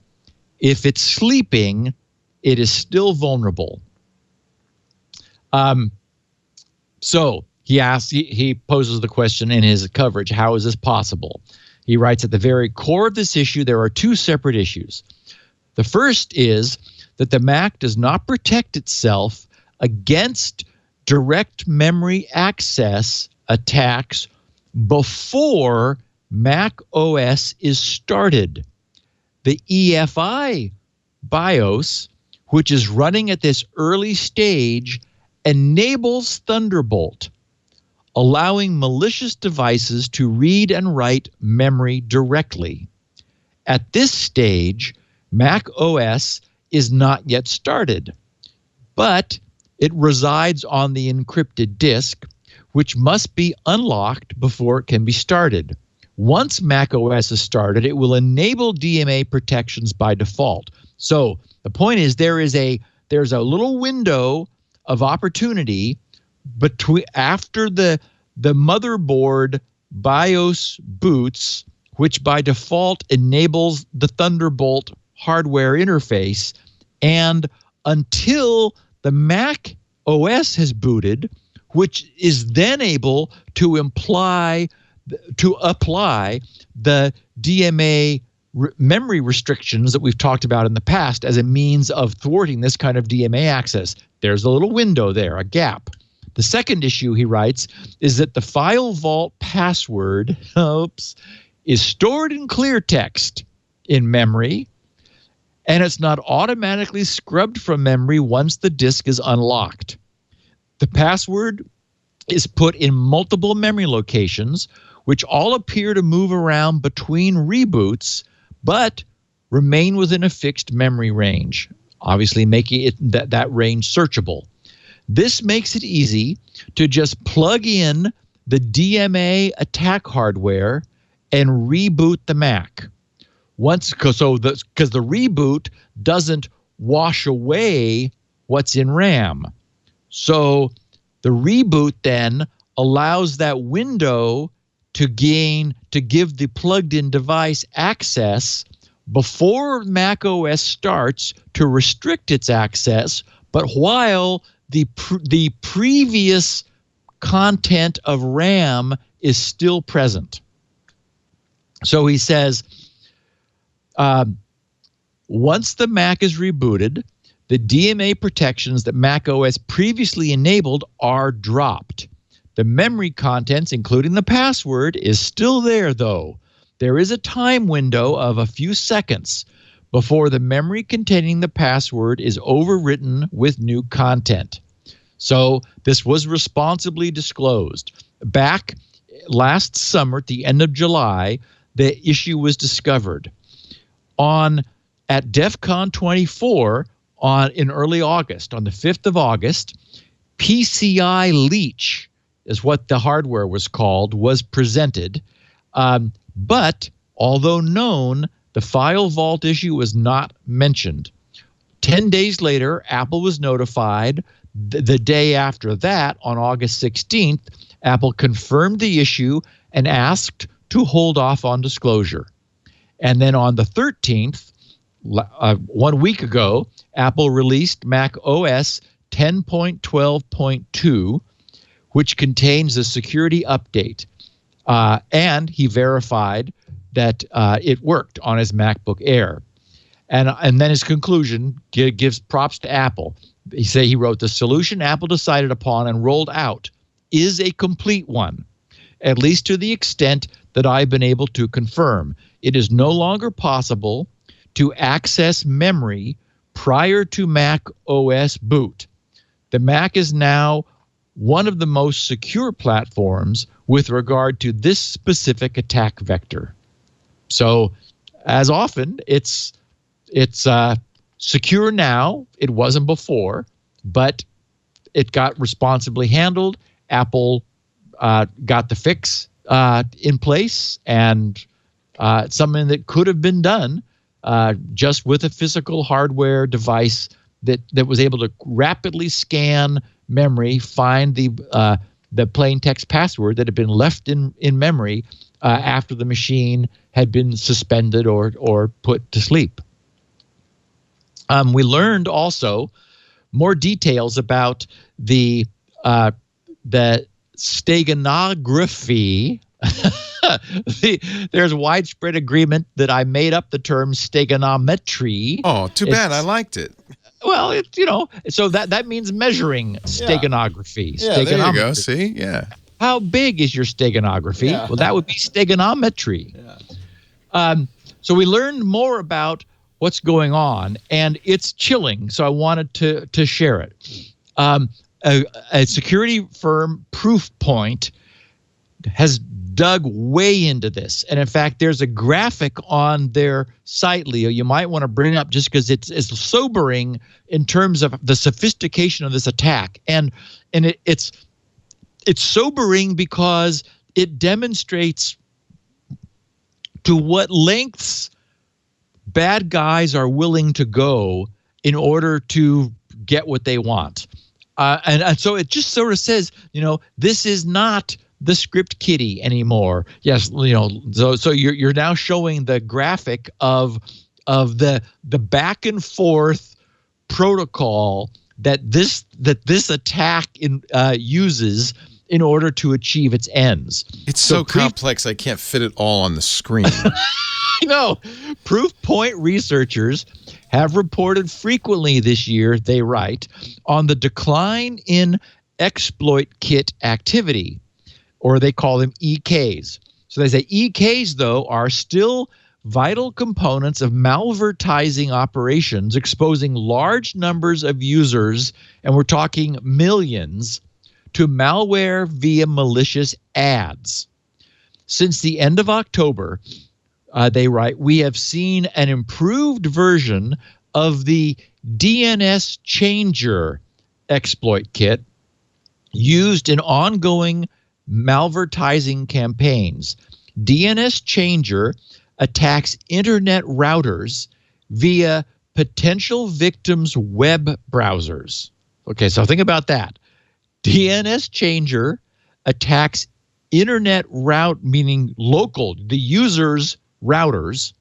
If it's sleeping, it is still vulnerable. So he poses the question in his coverage, how is this possible? He writes, at the very core of this issue, there are two separate issues. The first is that the Mac does not protect itself against direct memory access attacks before Mac OS is started. The EFI BIOS, which is running at this early stage, enables Thunderbolt, allowing malicious devices to read and write memory directly. At this stage, Mac OS is not yet started, but it resides on the encrypted disk, which must be unlocked before it can be started. Once Mac OS is started, it will enable DMA protections by default. So the point is there's a little window of opportunity between after the motherboard BIOS boots, which by default enables the Thunderbolt hardware interface, and until the Mac OS has booted, which is then able to apply the DMA memory restrictions that we've talked about in the past as a means of thwarting this kind of DMA access. There's a little window there, a gap. The second issue, he writes, is that the file vault password is stored in clear text in memory, and it's not automatically scrubbed from memory once the disk is unlocked. The password is put in multiple memory locations, which all appear to move around between reboots, but remain within a fixed memory range, obviously making that range searchable. This makes it easy to just plug in the DMA attack hardware and reboot the Mac. Because the reboot doesn't wash away what's in RAM. So the reboot then allows that window to give the plugged-in device access before Mac OS starts to restrict its access, but while the previous content of RAM is still present. So he says, Once the Mac is rebooted, the DMA protections that Mac OS previously enabled are dropped. The memory contents, including the password, is still there, though. There is a time window of a few seconds before the memory containing the password is overwritten with new content. So this was responsibly disclosed. Back last summer, at the end of July, the issue was discovered. At DEF CON 24 in early August, on the 5th of August, PCI Leech is what the hardware was called, was presented. But although known, the file vault issue was not mentioned. 10 days later, Apple was notified. The day after that, on August 16th, Apple confirmed the issue and asked to hold off on disclosure. And then on the 13th, 1 week ago, Apple released Mac OS 10.12.2, which contains a security update. And he verified that it worked on his MacBook Air. And then his conclusion gives props to Apple. He wrote, the solution Apple decided upon and rolled out is a complete one, at least to the extent that I've been able to confirm. It is no longer possible to access memory prior to Mac OS boot. The Mac is now one of the most secure platforms with regard to this specific attack vector. So, as often, it's secure now. It wasn't before, but it got responsibly handled. Apple got the fix in place, and something that could have been done just with a physical hardware device that was able to rapidly scan memory, find the plain text password that had been left in memory after the machine had been suspended or put to sleep. We learned also more details about the Steganography. There's widespread agreement that I made up the term Steganometry. Oh, too bad. I liked it. Well, so that means measuring steganography. Yeah, there you go. See? Yeah. How big is your steganography? Yeah. Well, that would be Steganometry. Yeah. So we learned more about what's going on, and it's chilling, so I wanted to share it. A security firm, Proofpoint, has dug way into this. And in fact, there's a graphic on their site, Leo, you might want to bring up just because it's sobering in terms of the sophistication of this attack. And it's sobering because it demonstrates to what lengths bad guys are willing to go in order to get what they want. And so it just sort of says, this is not the script kiddie anymore. Yes, so you're now showing the graphic of the back and forth protocol that this attack uses in order to achieve its ends. It's so complex I can't fit it all on the screen. I know. Proofpoint researchers have reported frequently this year, they write, on the decline in exploit kit activity, or they call them EKs. So they say EKs, though, are still vital components of malvertising operations, exposing large numbers of users, and we're talking millions, to malware via malicious ads. Since the end of October, they write, we have seen an improved version of the DNS changer exploit kit used in ongoing malvertising campaigns. DNS changer attacks internet routers via potential victims' web browsers. Okay, so think about that. DNS changer attacks internet route, meaning local, the user's routers,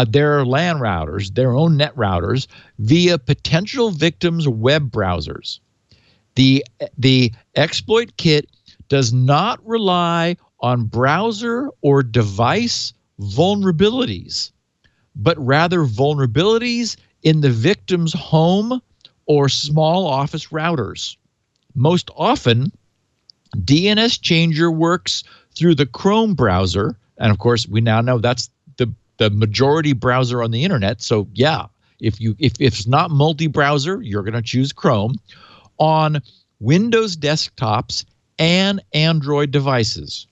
their LAN routers, their own net routers, via potential victims' web browsers. The exploit kit does not rely on browser or device vulnerabilities, but rather vulnerabilities in the victim's home or small office routers. Most often, DNS changer works through the Chrome browser, and of course, we now know that's the majority browser on the internet. So yeah, if it's not multi-browser, you're going to choose Chrome on Windows desktops and Android devices.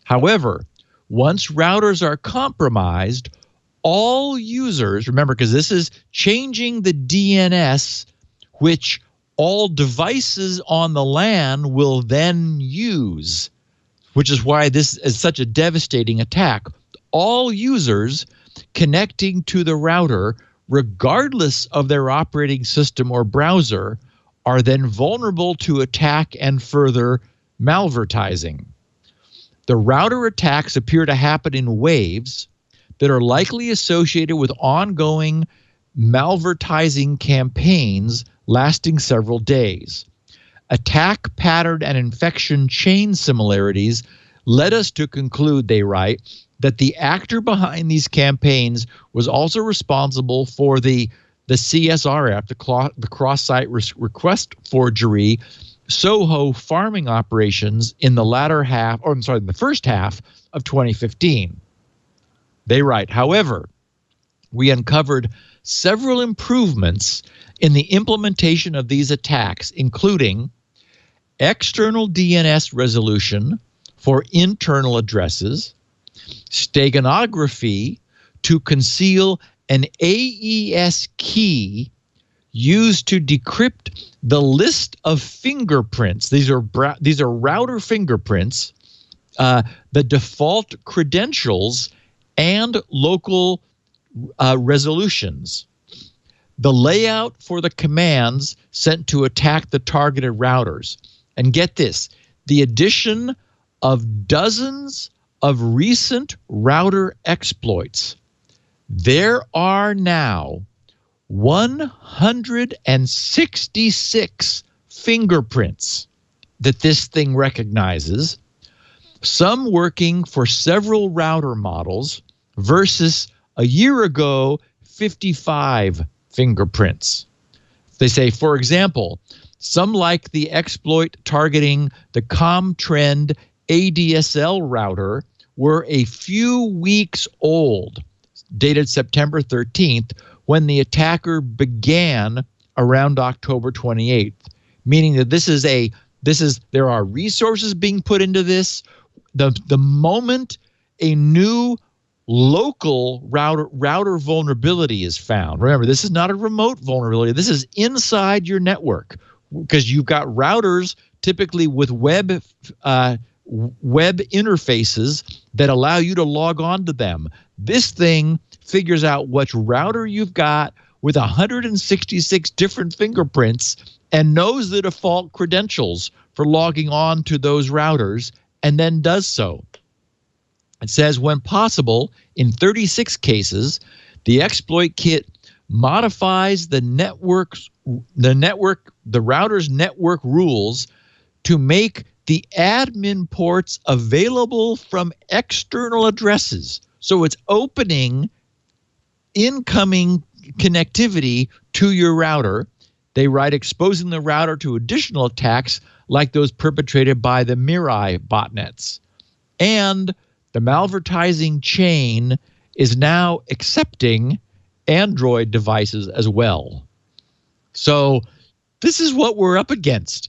However, once routers are compromised, all users, remember, because this is changing the DNS, which all devices on the LAN will then use, which is why this is such a devastating attack. All users connecting to the router, regardless of their operating system or browser, are then vulnerable to attack and further malvertising. The router attacks appear to happen in waves that are likely associated with ongoing malvertising campaigns lasting several days. Attack pattern and infection chain similarities led us to conclude, they write, that the actor behind these campaigns was also responsible for the CSRF, the cross-site request forgery, Soho farming operations in the the first half of 2015. They write, however, we uncovered several improvements in the implementation of these attacks, including external DNS resolution for internal addresses, Steganography to conceal an AES key used to decrypt the list of fingerprints. These are router fingerprints, the default credentials, and local resolutions. The layout for the commands sent to attack the targeted routers. And get this, the addition of dozens of recent router exploits. There are now 166 fingerprints that this thing recognizes, some working for several router models versus a year ago, 55 fingerprints. They say, for example, some like the exploit targeting the ComTrend ADSL router were a few weeks old, dated September 13th, when the attacker began around October 28th, meaning that there are resources being put into this. The moment a new local router vulnerability is found, remember, this is not a remote vulnerability. This is inside your network, because you've got routers typically with web interfaces that allow you to log on to them. This thing figures out which router you've got with 166 different fingerprints and knows the default credentials for logging on to those routers, and then does so. It says, when possible, in 36 cases, the exploit kit modifies the router's network rules to make the admin ports available from external addresses. So it's opening incoming connectivity to your router. They write, exposing the router to additional attacks like those perpetrated by the Mirai botnets. And the malvertising chain is now accepting Android devices as well. So this is what we're up against.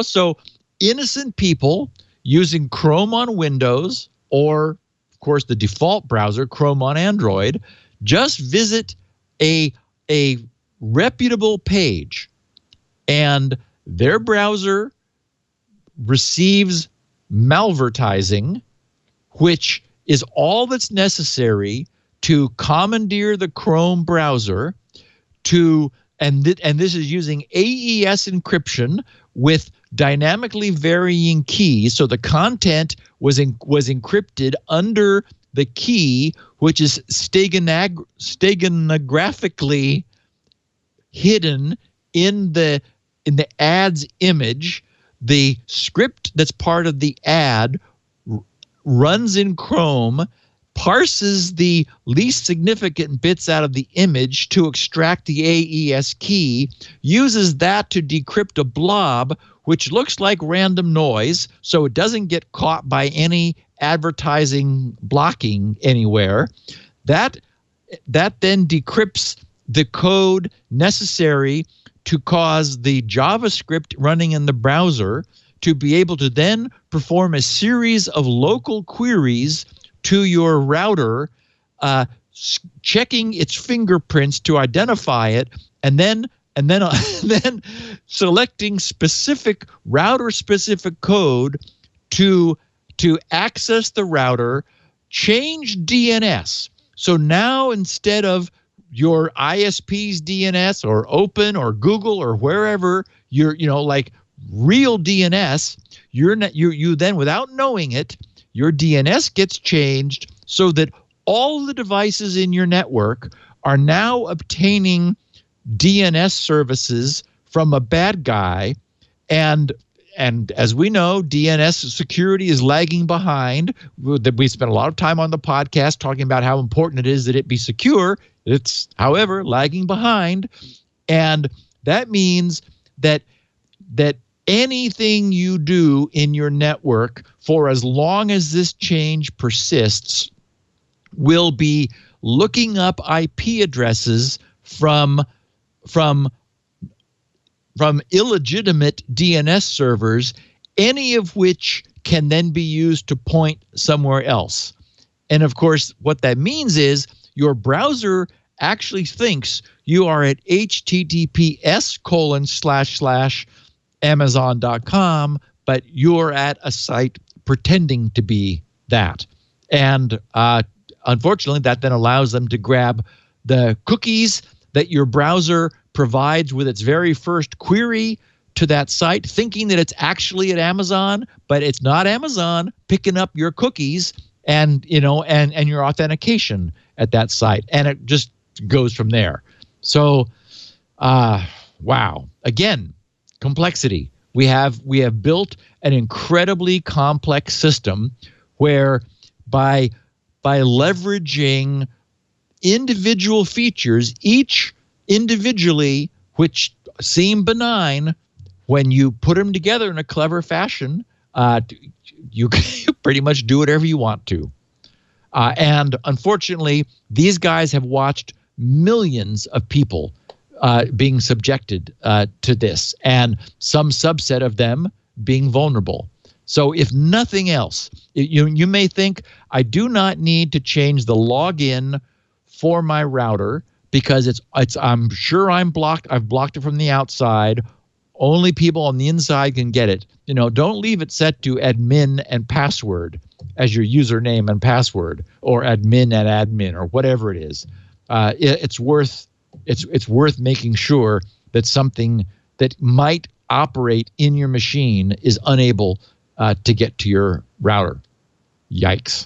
So innocent people using Chrome on Windows, or of course the default browser, Chrome on Android, just visit a reputable page and their browser receives malvertising, which is all that's necessary to commandeer the Chrome browser and this is using AES encryption with dynamically varying keys. So the content was encrypted under the key, which is steganographically hidden in the ad's image. The script that's part of the ad runs in Chrome, parses the least significant bits out of the image to extract the AES key, uses that to decrypt a blob, which looks like random noise, so it doesn't get caught by any advertising blocking anywhere. That then decrypts the code necessary to cause the JavaScript running in the browser to be able to then perform a series of local queries to your router, checking its fingerprints to identify it, and then selecting specific router-specific code to access the router, change DNS. So now instead of your ISP's DNS or Open or Google or wherever like real DNS, you then, without knowing it, your DNS gets changed so that all the devices in your network are now obtaining DNS services from a bad guy, and as we know, DNS security is lagging behind. We spent a lot of time on the podcast talking about how important it is that it be secure. It's, however, lagging behind, and that means that anything you do in your network for as long as this change persists will be looking up IP addresses from illegitimate DNS servers, any of which can then be used to point somewhere else. And of course, what that means is your browser actually thinks you are at https://amazon.com, but you're at a site pretending to be that. And unfortunately, that then allows them to grab the cookies that your browser provides with its very first query to that site, thinking that it's actually at Amazon, but it's not Amazon picking up your cookies and your authentication at that site, and it just goes from there. So, wow! Again, complexity. We have built an incredibly complex system where by leveraging individual features, each individually, which seem benign, when you put them together in a clever fashion, you pretty much do whatever you want to. And unfortunately, these guys have watched millions of people being subjected to this, and some subset of them being vulnerable. So if nothing else, you may think, I do not need to change the login for my router because I'm sure I'm blocked. I've blocked it from the outside. Only people on the inside can get it. Don't leave it set to admin and password as your username and password, or admin and admin, or whatever it is. It's worth making sure that something that might operate in your machine is unable to get to your router. Yikes.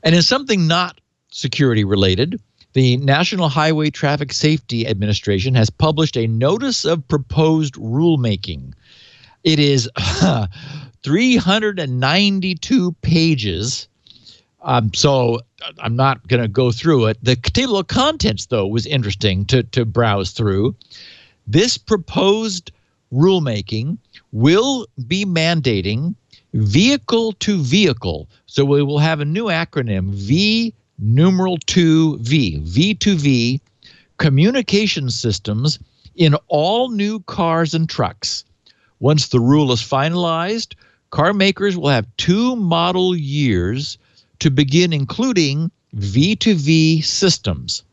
And in something not security related, the National Highway Traffic Safety Administration has published a notice of proposed rulemaking. It is 392 pages. So I'm not going to go through it. The table of contents, though, was interesting to browse through. This proposed rulemaking will be mandating vehicle to vehicle. So we will have a new acronym, V2V, communication systems in all new cars and trucks. Once the rule is finalized, car makers will have 2 model years to begin including V2V systems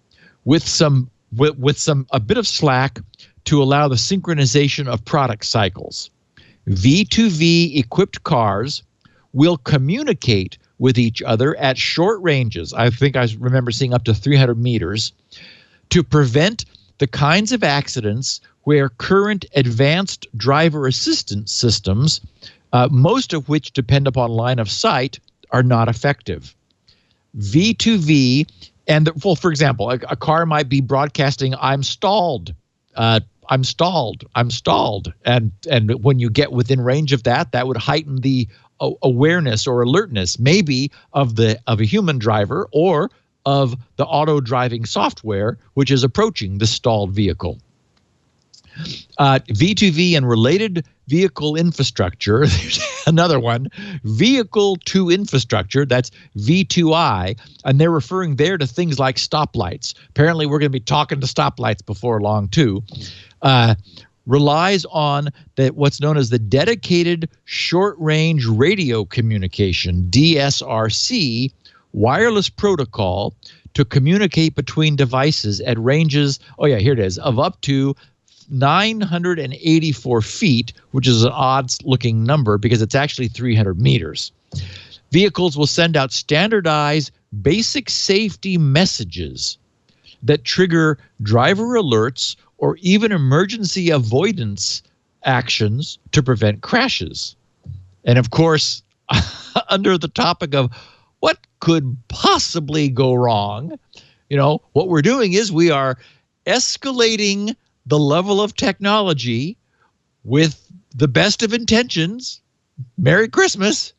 with a bit of slack to allow the synchronization of product cycles. V2V equipped cars will communicate with each other at short ranges. I think I remember seeing up to 300 meters to prevent the kinds of accidents where current advanced driver assistance systems, most of which depend upon line of sight, are not effective. V2V, for example, a car might be broadcasting, I'm stalled. I'm stalled. And when you get within range of that would heighten the awareness or alertness, maybe of a human driver or of the auto driving software which is approaching the stalled vehicle. V2V and related vehicle infrastructure. There's another one, vehicle to infrastructure. That's V2I, and they're referring there to things like stoplights. Apparently, we're going to be talking to stoplights before long too. Relies on what's known as the dedicated short-range radio communication (DSRC) wireless protocol to communicate between devices at ranges. Oh yeah, here it is, of up to 984 feet, which is an odd-looking number because it's actually 300 meters. Vehicles will send out standardized basic safety messages that trigger driver alerts or even emergency avoidance actions to prevent crashes. And of course, under the topic of what could possibly go wrong, what we're doing is we are escalating the level of technology with the best of intentions. Merry Christmas.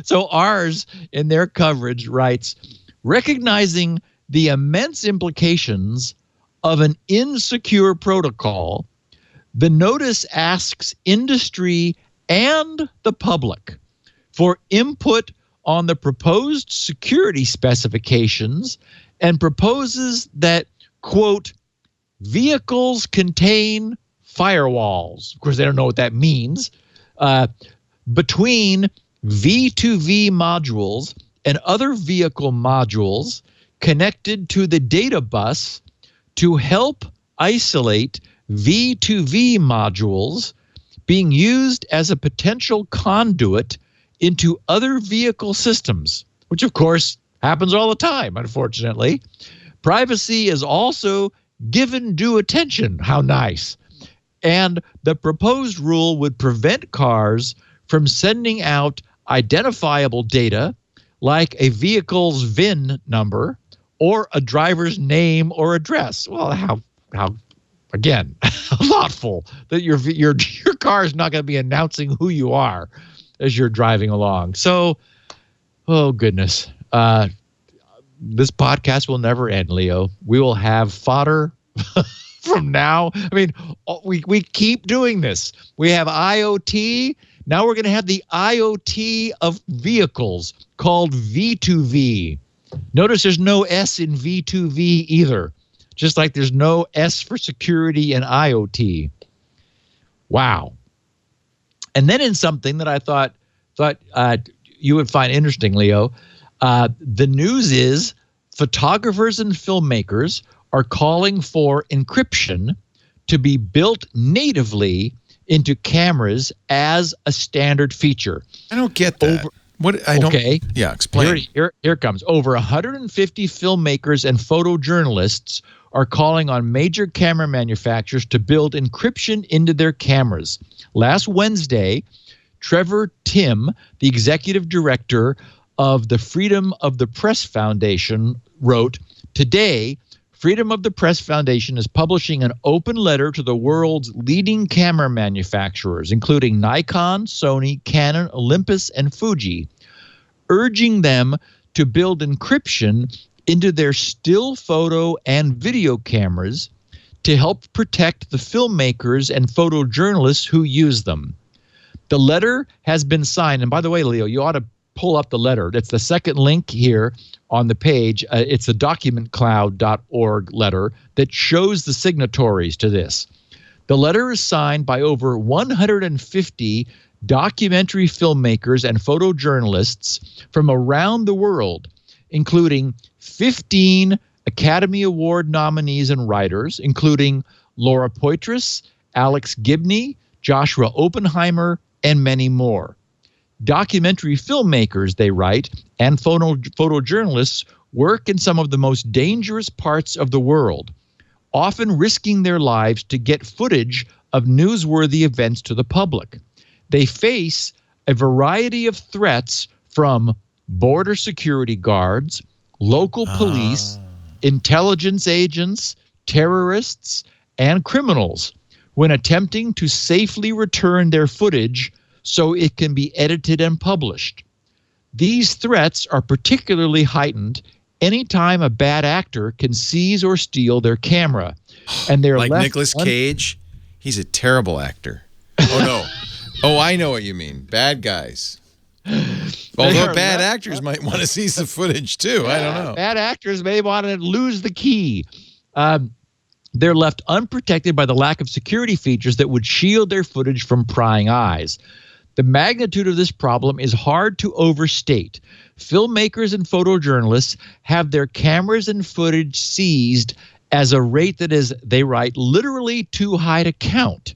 So ours, in their coverage, writes, recognizing the immense implications of an insecure protocol, the notice asks industry and the public for input on the proposed security specifications and proposes that, quote, vehicles contain firewalls. Of course, they don't know what that means. Between V2V modules and other vehicle modules connected to the data bus to help isolate V2V modules being used as a potential conduit into other vehicle systems, which of course happens all the time, unfortunately. Privacy is also given due attention. How nice. And the proposed rule would prevent cars from sending out identifiable data like a vehicle's VIN number or a driver's name or address. Well, how again, thoughtful that your car is not going to be announcing who you are as you're driving along. So, oh goodness. This podcast will never end, Leo. We will have fodder from now. I mean, we keep doing this. We have IoT. Now we're going to have the IoT of vehicles called V2V. Notice there's no S in V2V either, just like there's no S for security in IoT. Wow. And then in something that I thought you would find interesting, Leo, the news is photographers and filmmakers are calling for encryption to be built natively into cameras as a standard feature. I don't get that. Okay. Yeah, explain. Here it comes. Over 150 filmmakers and photojournalists are calling on major camera manufacturers to build encryption into their cameras. Last Wednesday, Trevor Timm, the executive director of the Freedom of the Press Foundation, wrote, "Today, Freedom of the Press Foundation is publishing an open letter to the world's leading camera manufacturers, including Nikon, Sony, Canon, Olympus, and Fuji, urging them to build encryption into their still photo and video cameras to help protect the filmmakers and photojournalists who use them." The letter has been signed. And by the way, Leo, you ought to pull up the letter. That's the second link here on the page. It's the documentcloud.org letter that shows the signatories to this. The letter is signed by over 150 documentary filmmakers and photojournalists from around the world, including 15 Academy Award nominees and writers, including Laura Poitras, Alex Gibney, Joshua Oppenheimer, and many more. Documentary filmmakers, they write, and photojournalists work in some of the most dangerous parts of the world, often risking their lives to get footage of newsworthy events to the public. They face a variety of threats from border security guards, local police, intelligence agents, terrorists, and criminals, when attempting to safely return their footage so it can be edited and published. These threats are particularly heightened anytime a bad actor can seize or steal their camera, and they're like left Nicolas Cage. He's a terrible actor. Oh no. Oh, I know what you mean. Bad guys. Although bad actors might want to seize the footage too. I don't know. Bad actors may want to lose the key. They're left unprotected by the lack of security features that would shield their footage from prying eyes. The magnitude of this problem is hard to overstate. Filmmakers and photojournalists have their cameras and footage seized as a rate that is, they write, literally too high to count.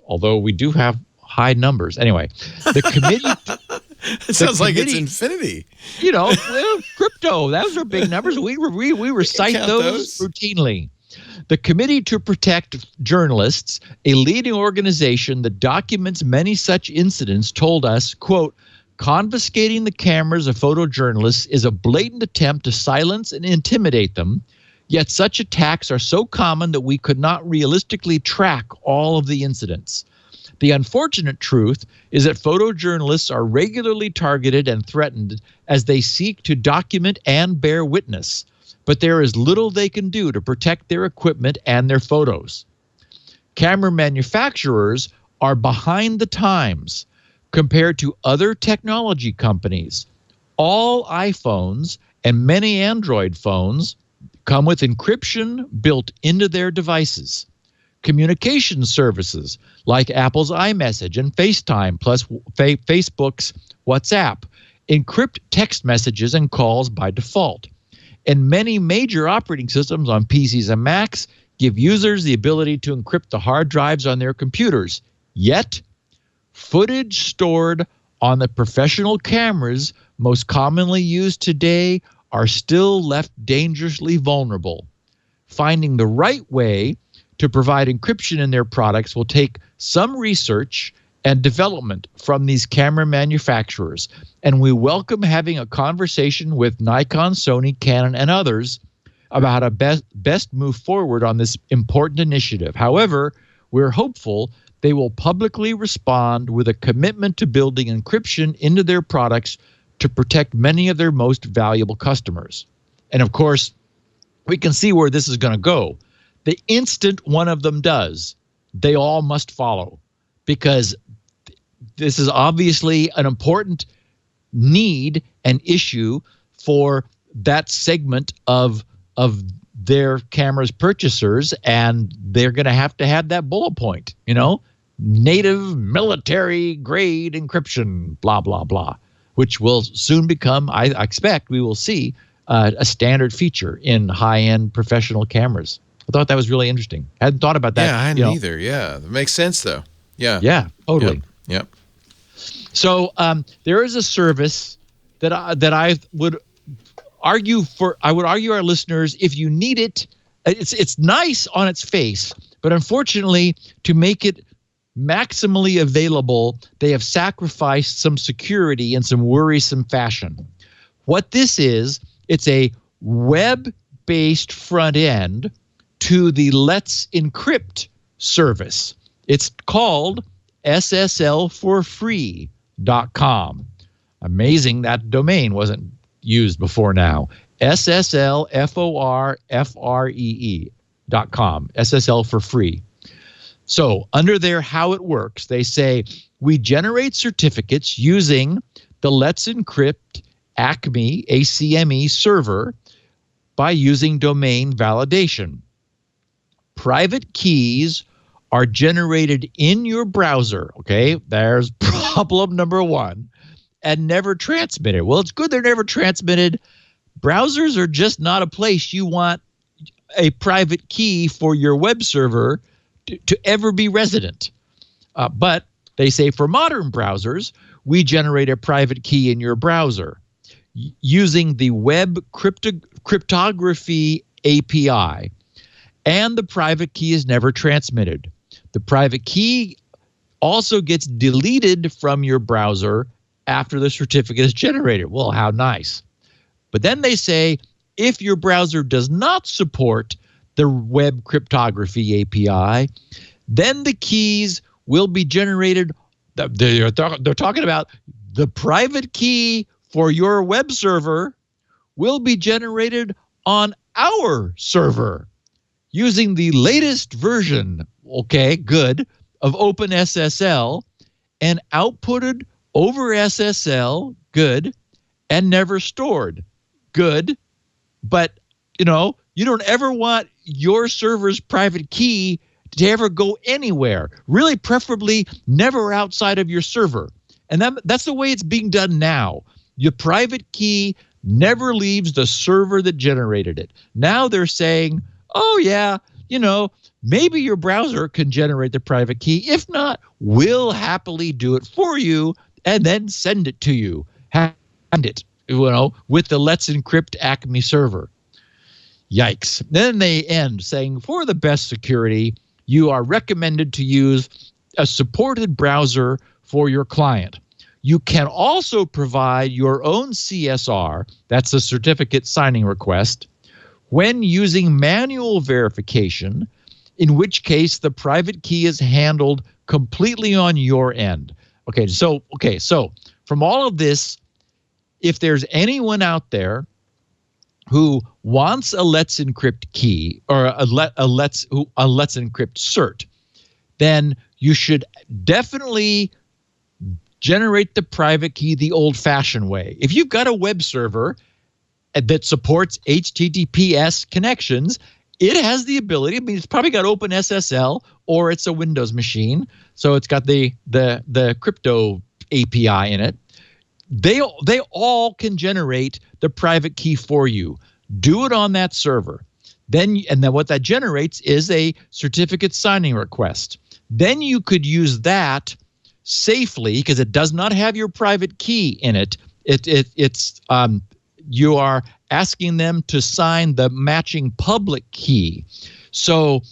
Although we do have high numbers. Anyway, the committee... It sounds like it's infinity. You know, well, crypto, those are big numbers. We recite those routinely. The Committee to Protect Journalists, a leading organization that documents many such incidents, told us, quote, confiscating the cameras of photojournalists is a blatant attempt to silence and intimidate them, yet such attacks are so common that we could not realistically track all of the incidents. The unfortunate truth is that photojournalists are regularly targeted and threatened as they seek to document and bear witness, but there is little they can do to protect their equipment and their photos. Camera manufacturers are behind the times compared to other technology companies. All iPhones and many Android phones come with encryption built into their devices. Communication services like Apple's iMessage and FaceTime plus Facebook's WhatsApp encrypt text messages and calls by default. And many major operating systems on PCs and Macs give users the ability to encrypt the hard drives on their computers. Yet, footage stored on the professional cameras most commonly used today are still left dangerously vulnerable. Finding the right way to provide encryption in their products will take some research and development from these camera manufacturers, and we welcome having a conversation with Nikon, Sony, Canon, and others about how to best move forward on this important initiative. However, we're hopeful they will publicly respond with a commitment to building encryption into their products to protect many of their most valuable customers. And of course, we can see where this is going to go. The instant one of them does, they all must follow, because this is obviously an important need and issue for that segment of their cameras purchasers, and they're going to have that bullet point, you know, native military grade encryption, blah, blah, blah, which will soon become, I expect we will see a standard feature in high-end professional cameras. I thought that was really interesting. I hadn't thought about that. Yeah, I hadn't either. Yeah, that makes sense, though. Yeah. Yeah, totally. Yep. So there is a service that I would argue our listeners, if you need it, it's nice on its face, but unfortunately, to make it maximally available, they have sacrificed some security in some worrisome fashion. What this is, it's a web-based front end to the LetsEncrypt service. It's called SSLforfree.com. Amazing that domain wasn't used before now. SSLforfree.com. SSL for free. So under there, how it works, they say, we generate certificates using the LetsEncrypt ACME server by using domain validation. Private keys are generated in your browser. Okay, there's problem number one, and never transmitted. Well, it's good they're never transmitted. Browsers are just not a place you want a private key for your web server to ever be resident. But they say for modern browsers, we generate a private key in your browser using the web cryptography API. And the private key is never transmitted. The private key also gets deleted from your browser after the certificate is generated. Well, how nice. But then they say, if your browser does not support the web cryptography API, Then the keys will be generated. They're talking about the private key for your web server will be generated on our server using the latest version, okay, good, of OpenSSL and outputted over SSL, good, and never stored, good. But, you don't ever want your server's private key to ever go anywhere, really preferably never outside of your server. And that's the way it's being done now. Your private key never leaves the server that generated it. Now they're saying, oh, yeah, maybe your browser can generate the private key. If not, we'll happily do it for you and then send it to you. Hand it, with the LetsEncrypt Acme server. Yikes. Then they end saying, for the best security, you are recommended to use a supported browser for your client. You can also provide your own CSR, that's a certificate signing request, when using manual verification, in which case the private key is handled completely on your end. Okay, so from all of this, if there's anyone out there who wants a LetsEncrypt key or a LetsEncrypt cert, then you should definitely generate the private key the old-fashioned way. If you've got a web server that supports HTTPS connections, it has the ability. I mean, it's probably got OpenSSL or it's a Windows machine, so it's got the crypto API in it. They all can generate the private key for you. Do it on that server. Then what that generates is a certificate signing request. Then you could use that safely because it does not have your private key in it. You are asking them to sign the matching public key. So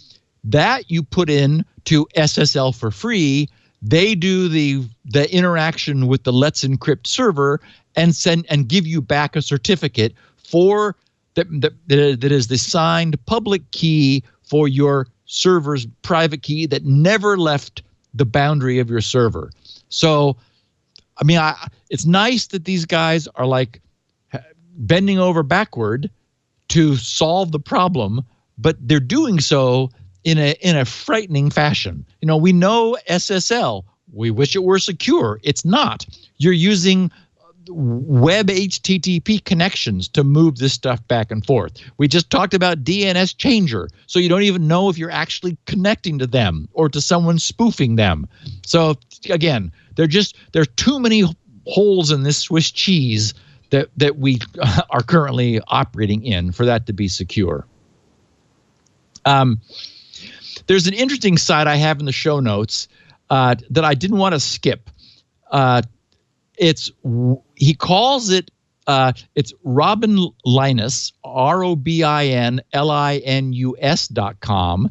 that you put in to SSL for free. They do the interaction with the LetsEncrypt server and send and give you back a certificate for that is the signed public key for your server's private key that never left the boundary of your server. So, I mean, it's nice that these guys are like bending over backward to solve the problem, but they're doing so in a frightening fashion. We know SSL. We wish it were secure. It's not. You're using web HTTP connections to move this stuff back and forth. We just talked about DNS changer, so you don't even know if you're actually connecting to them or to someone spoofing them. So again, there's too many holes in this Swiss cheese that we are currently operating in for that to be secure. There's an interesting site I have in the show notes that I didn't want to skip. He calls it it's Robin Linus, ROBINLINUS.com,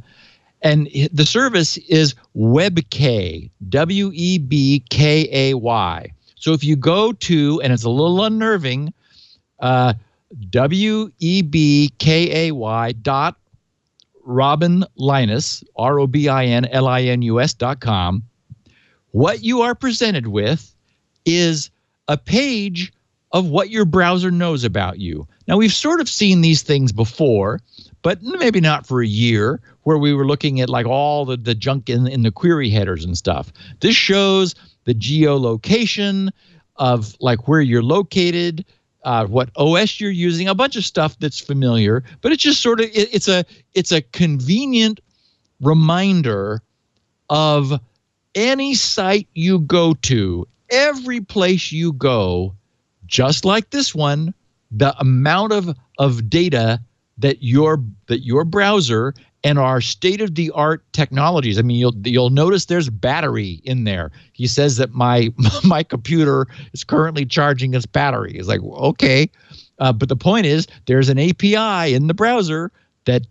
and the service is WebKay, WEBKAY. So if you go to, and it's a little unnerving, WEBKAY.RobinLinus, ROBINLINUS.com, what you are presented with is a page of what your browser knows about you. Now, we've sort of seen these things before, but maybe not for a year, where we were looking at like all the junk in the query headers and stuff. This shows the geolocation of like where you're located, what OS you're using, a bunch of stuff that's familiar, but it's just sort of, it's a convenient reminder of any site you go to, every place you go, just like this one, the amount of data that your browser and our state-of-the-art technologies. I mean, you'll notice there's battery in there. He says that my computer is currently charging its battery. It's like, okay, but the point is there's an API in the browser that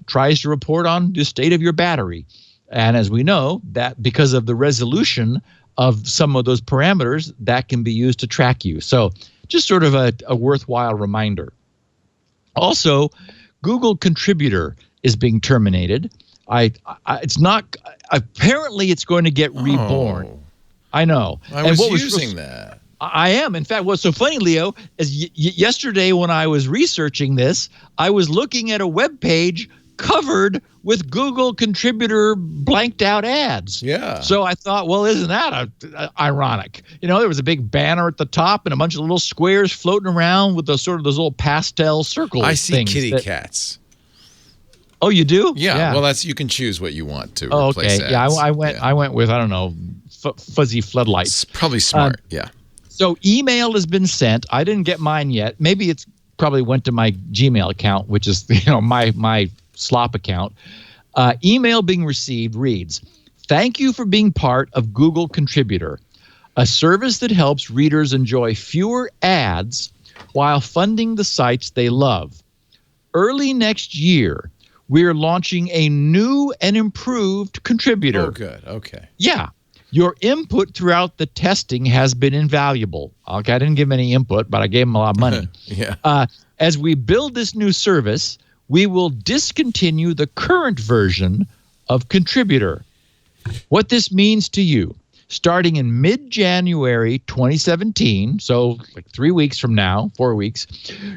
tries to report on the state of your battery. And as we know, that because of the resolution of some of those parameters, that can be used to track you. So just sort of a worthwhile reminder. Also, Google Contributor is being terminated. It's not. Apparently, it's going to get reborn. Oh. I know. I was using that. I am. In fact, what's so funny, Leo, is yesterday when I was researching this, I was looking at a web page covered with Google contributor blanked out ads. Yeah. So I thought, well, isn't that ironic? There was a big banner at the top and a bunch of little squares floating around with those little pastel circles. I see kitty cats. Oh, you do? Yeah. Well, you can choose what you want to replace ads. Yeah, I went with, I don't know, fuzzy floodlights. It's probably smart. Yeah. So email has been sent. I didn't get mine yet. Maybe it's probably went to my Gmail account, which is my slop account. Email being received reads, "Thank you for being part of Google Contributor, a service that helps readers enjoy fewer ads while funding the sites they love. Early next year, we're launching a new and improved contributor." Oh, good. Okay. Yeah. "Your input throughout the testing has been invaluable." Okay, I didn't give him any input, but I gave him a lot of money. Yeah. "As we build this new service, we will discontinue the current version of Contributor. What this means to you, starting in mid-January 2017, so like 3 weeks from now, 4 weeks,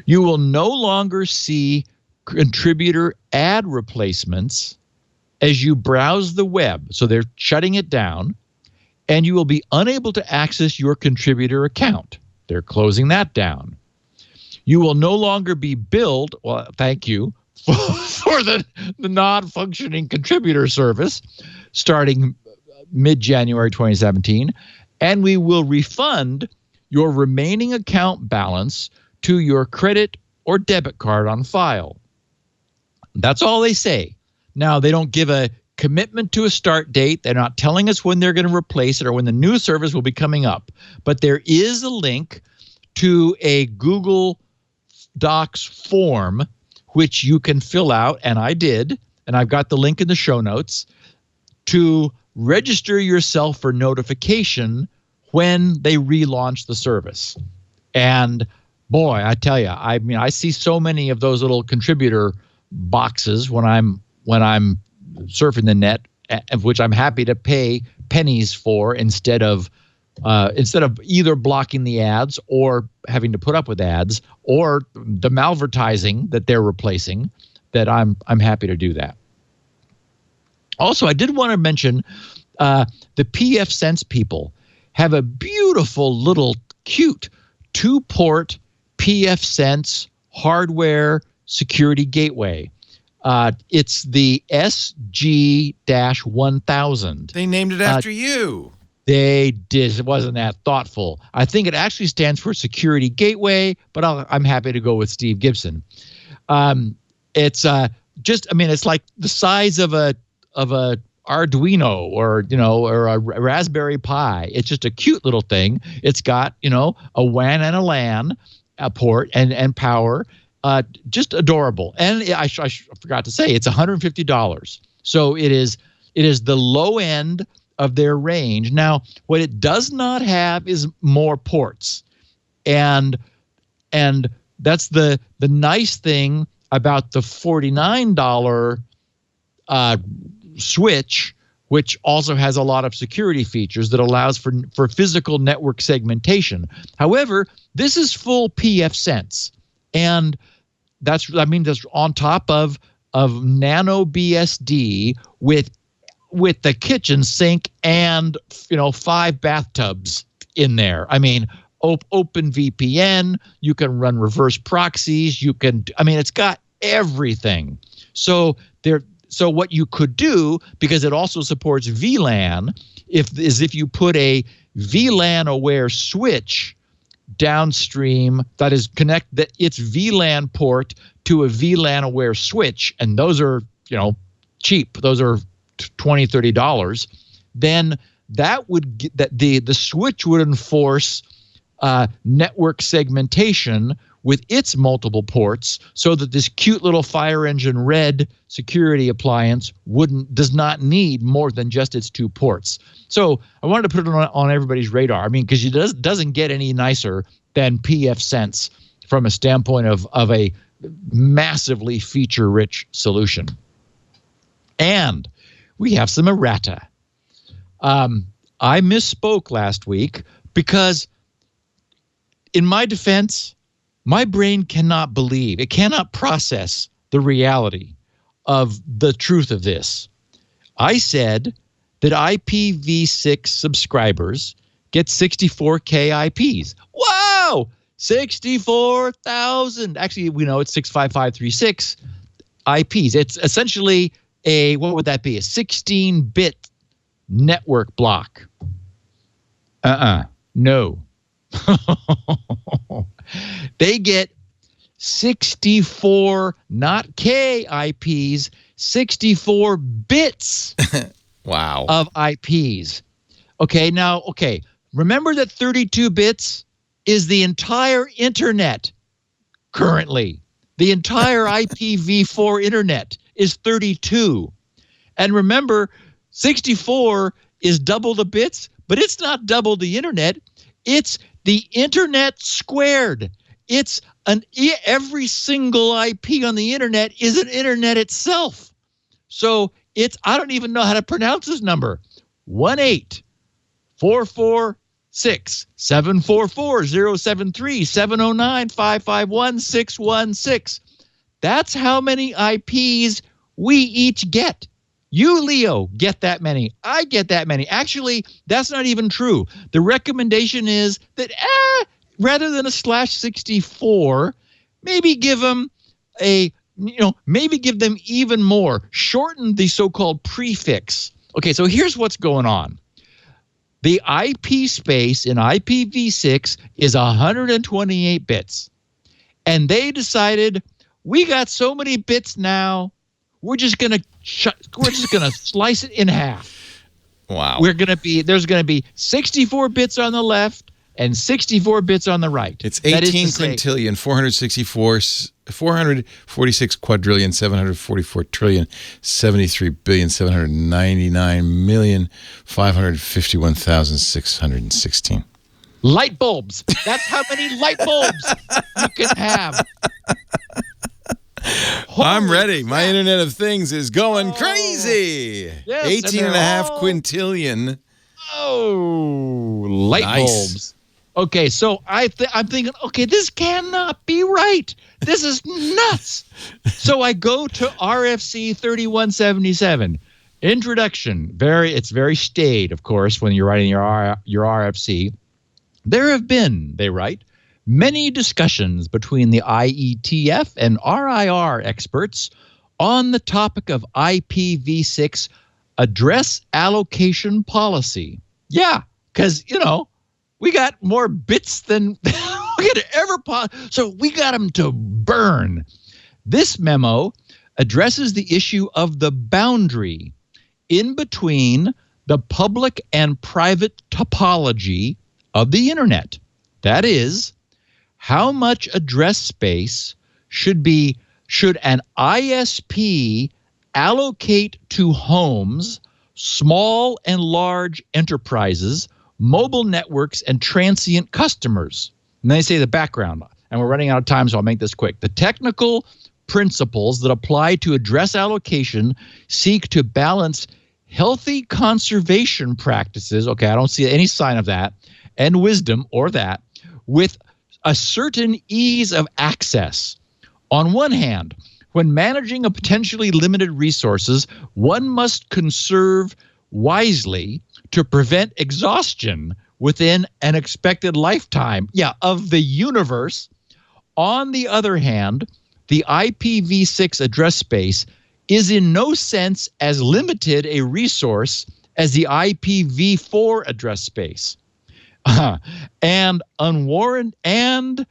you will no longer see Contributor ad replacements as you browse the web." So they're shutting it down. "And you will be unable to access your Contributor account." They're closing that down. "You will no longer be billed," well, thank you, for the non-functioning Contributor service starting mid-January 2017. "And we will refund your remaining account balance to your credit or debit card on file." That's all they say. Now, they don't give a commitment to a start date. They're not telling us when they're going to replace it or when the new service will be coming up. But there is a link to a Google Docs form, which you can fill out, and I did, and I've got the link in the show notes, to register yourself for notification when they relaunch the service. And boy, I tell you, I see so many of those little contributor boxes when I'm surfing the net, which I'm happy to pay pennies for instead of either blocking the ads or having to put up with ads or the malvertising that they're replacing. That I'm happy to do that. Also, I did want to mention the pfSense people have a beautiful little cute 2-port pfSense hardware security gateway. It's the SG-1000. They named it after you. They did. It wasn't that thoughtful. I think it actually stands for Security Gateway, but I'm happy to go with Steve Gibson. It's it's like the size of a Arduino or a Raspberry Pi. It's just a cute little thing. It's got a WAN and a LAN port and power. Just adorable. And I forgot to say, it's $150. So it is the low end of their range. Now, what it does not have is more ports. And that's the nice thing about the $49 switch, which also has a lot of security features that allows for physical network segmentation. However, this is full pfSense. And that's on top of nano BSD with the kitchen sink and 5 bathtubs in there. Open VPN, you can run reverse proxies, it's got everything. So what you could do, because it also supports VLAN, if you put a VLAN aware switch downstream that is connect its VLAN port to a VLAN aware switch, and those are cheap, those are $20, $30, then that would get that the switch would enforce network segmentation with its multiple ports, so that this cute little Fire Engine Red security appliance does not need more than just its 2 ports. So I wanted to put it on everybody's radar. Because it doesn't get any nicer than pfSense from a standpoint of a massively feature-rich solution. And we have some errata. I misspoke last week because, in my defense, my brain cannot believe, it cannot process the reality of the truth of this. I said that IPv6 subscribers get 64K IPs. Wow! 64,000. Actually, we know it's 65536 IPs. It's essentially what would that be? A 16-bit network block. No. They get 64, not K IPs, 64 bits Wow. of IPs. Okay, remember that 32 bits is the entire internet currently. The entire IPv4 internet is 32. And remember, 64 is double the bits, but it's not double the internet. It's the internet squared. It's every single IP on the internet is an internet itself. So I don't even know how to pronounce this number. 1-844-6-744-073-709-551-616. That's how many IPs we each get. You, Leo, get that many. I get that many. Actually, that's not even true. The recommendation is that rather than a /64, maybe give them maybe give them even more. Shorten the so-called prefix. Okay, so here's what's going on. The IP space in IPv6 is 128 bits. And they decided, we got so many bits now, we're just gonna slice it in half. Wow. There's gonna be 64 bits on the left and 64 bits on the right. It's 18 quintillion, 446 quadrillion, 744 trillion, 73 billion, 799 million, 551,616. Light bulbs. That's how many light bulbs you can have. I'm ready. My Internet of Things is going crazy. Yes, 18 and a half quintillion. Oh, light bulbs. Okay, so I'm thinking, okay, this cannot be right. This is nuts. So I go to RFC 3177. Introduction. It's very staid, of course, when you're writing your RFC. There have been, they write, many discussions between the IETF and RIR experts on the topic of IPv6 address allocation policy. Yeah, because, we got more bits than we could ever so we got them to burn. This memo addresses the issue of the boundary in between the public and private topology of the internet. That is, how much address space should an ISP allocate to homes, small and large enterprises, mobile networks, and transient customers. And they say the background, and we're running out of time, so I'll make this quick. The technical principles that apply to address allocation seek to balance healthy conservation practices, okay, I don't see any sign of that, and wisdom, or that, with a certain ease of access. On one hand, when managing a potentially limited resources, one must conserve wisely to prevent exhaustion within an expected lifetime, of the universe. On the other hand, the IPv6 address space is in no sense as limited a resource as the IPv4 address space. And unwarranted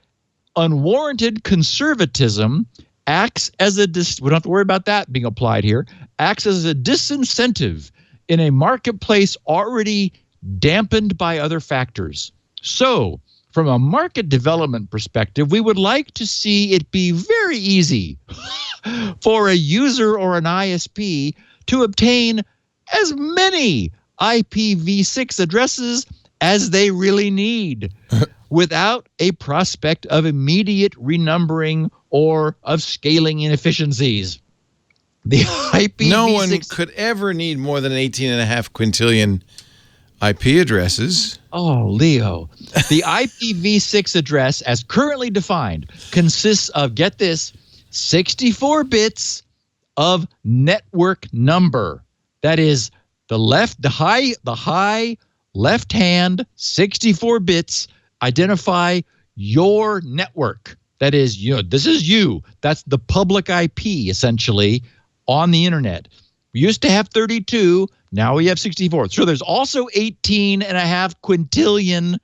conservatism acts as we don't have to worry about that being applied here, acts as a disincentive in a marketplace already dampened by other factors. So, from a market development perspective, we would like to see it be very easy for a user or an ISP to obtain as many IPv6 addresses as they really need without a prospect of immediate renumbering or of scaling inefficiencies. The IPv6. No one could ever need more than 18.5 quintillion IP addresses. Oh, Leo. The IPv6 address, as currently defined, consists of, get this, 64 bits of network number. That is the high left-hand 64 bits identify your network. That is, this is you. That's the public IP, essentially, on the internet. We used to have 32. Now we have 64. So there's also 18.5 quintillion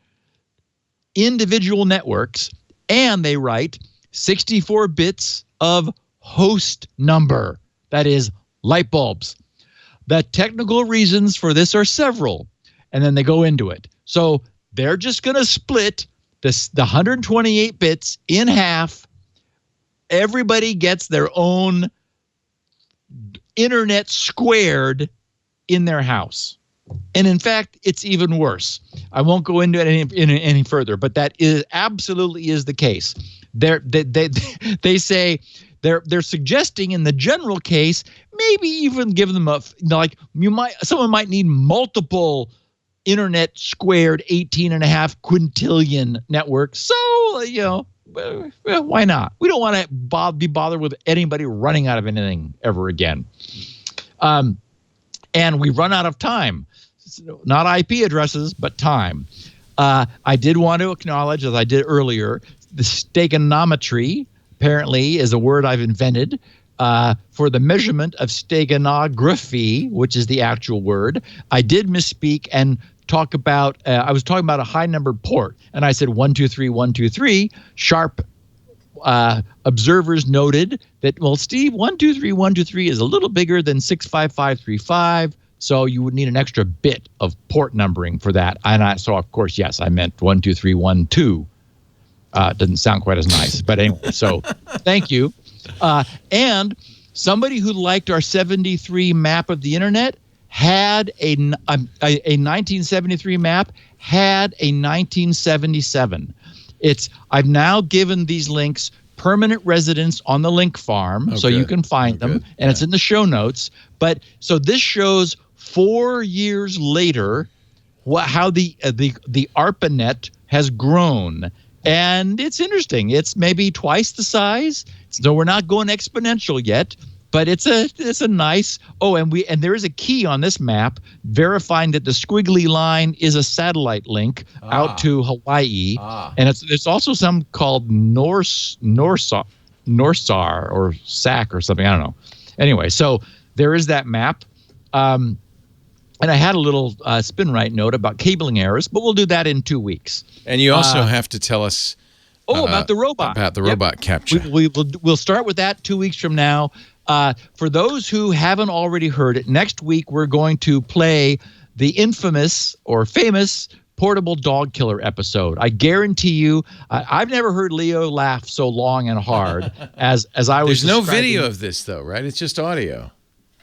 individual networks, and they write 64 bits of host number. That is light bulbs. The technical reasons for this are several, and then they go into it. So they're just going to split the 128 bits in half. Everybody gets their own internet squared in their house. And in fact, it's even worse. I won't go into it any further, but that absolutely is the case. They say they're suggesting in the general case, maybe even give them someone might need multiple internet squared 18.5 quintillion networks. So, why not? We don't want to be bothered with anybody running out of anything ever again. And we run out of time. Not IP addresses, but time. I did want to acknowledge, as I did earlier, the Steganography apparently is a word I've invented for the measurement of steganography, which is the actual word. I did misspeak and talk about, I was talking about a high numbered port, and I said 123, 123. Sharp observers noted that, well, Steve, 123, 123 is a little bigger than 65535. So you would need an extra bit of port numbering for that. So, of course, yes, I meant 12312. Doesn't sound quite as nice. But anyway, so thank you. And somebody who liked our 73 map of the internet had a 1973 map, had a 1977. I've now given these links permanent residence on the link farm, so you can find them, and it's in the show notes. But so this shows 4 years later how the ARPANET has grown, and it's interesting. It's maybe twice the size, so we're not going exponential yet. But it's a nice. Oh, and there is a key on this map verifying that the squiggly line is a satellite link out to Hawaii, and it's also some called Norsar or SAC or something. I don't know. Anyway, so there is that map, and I had a little spin right note about cabling errors, but we'll do that in 2 weeks. And you also have to tell us about the robot. About the robot CAPTCHA. We'll start with that 2 weeks from now. For those who haven't already heard it, next week we're going to play the infamous or famous portable dog killer episode. I guarantee you, I've never heard Leo laugh so long and hard as I was. There's no video of this though, right? It's just audio.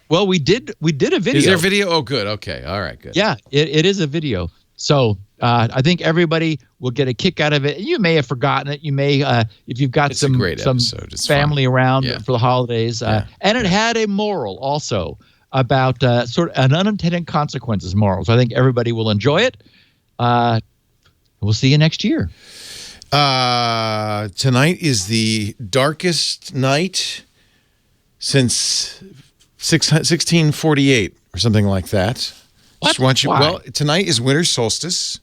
Well, we did a video. Is there video? Oh, good. Okay. All right. Good. Yeah, it is a video. So I think everybody will get a kick out of it. You may have forgotten it. You may, if you've got some family around for the holidays. And it had a moral also about sort of an unintended consequences moral. So I think everybody will enjoy it. We'll see you next year. Tonight is the darkest night since 1648 or something like that. What? Well, tonight is winter solstice.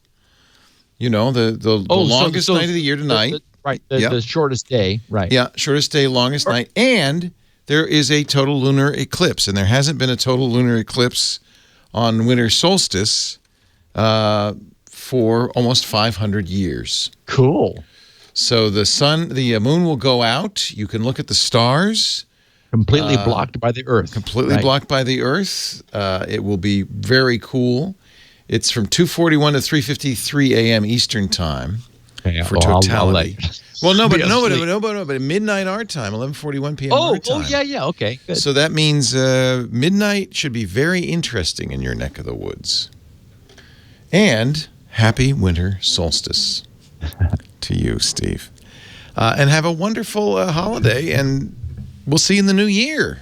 You know, the longest night of the year tonight. The shortest day. Right. Yeah, shortest day, longest night. And there is a total lunar eclipse. And there hasn't been a total lunar eclipse on winter solstice for almost 500 years. Cool. So the moon will go out. You can look at the stars. Completely blocked by the Earth. Completely blocked by the Earth. It will be very cool. It's from 2:41 to 3:53 a.m. Eastern Time for totality. But at midnight our time, 11:41 p.m. our time. Yeah. Okay, good. So that means midnight should be very interesting in your neck of the woods. And happy winter solstice to you, Steve. And have a wonderful holiday, and we'll see you in the new year.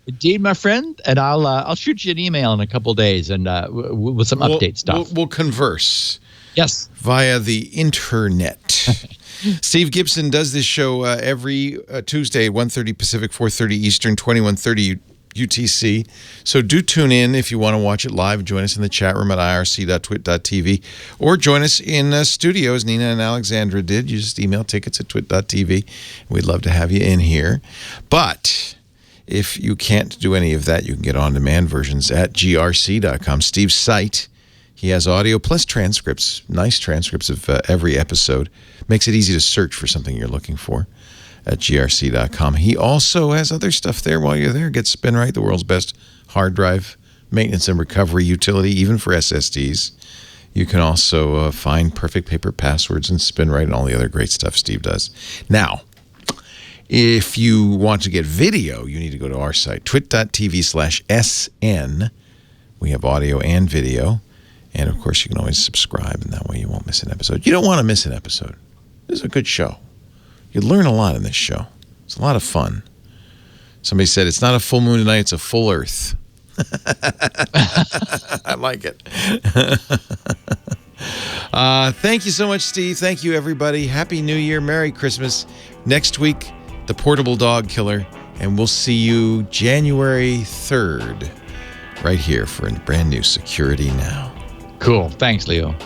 Indeed, my friend, and I'll shoot you an email in a couple days and with some update stuff. We'll converse. Yes, via the internet. Steve Gibson does this show every Tuesday at 1:30 Pacific, 4:30 Eastern, 21:30 UTC. So do tune in if you want to watch it live. Join us in the chat room at irc.twit.tv or join us in studio as Nina and Alexandra did. You just email tickets at twit.tv. We'd love to have you in here. But if you can't do any of that, you can get on-demand versions at grc.com. Steve's site. He has audio plus transcripts, nice transcripts of every episode. Makes it easy to search for something you're looking for at grc.com. He also has other stuff there while you're there. Get SpinRite, the world's best hard drive maintenance and recovery utility, even for SSDs. You can also find perfect paper passwords and SpinRite and all the other great stuff Steve does. Now, if you want to get video, you need to go to our site, twit.tv/SN. We have audio and video. And, of course, you can always subscribe, and that way you won't miss an episode. You don't want to miss an episode. This is a good show. You learn a lot in this show. It's a lot of fun. Somebody said, it's not a full moon tonight, it's a full earth. I like it. Thank you so much, Steve. Thank you, everybody. Happy New Year. Merry Christmas. Next week, the Portable Dog Killer. And we'll see you January 3rd right here for a brand new Security Now. Cool. Thanks, Leo.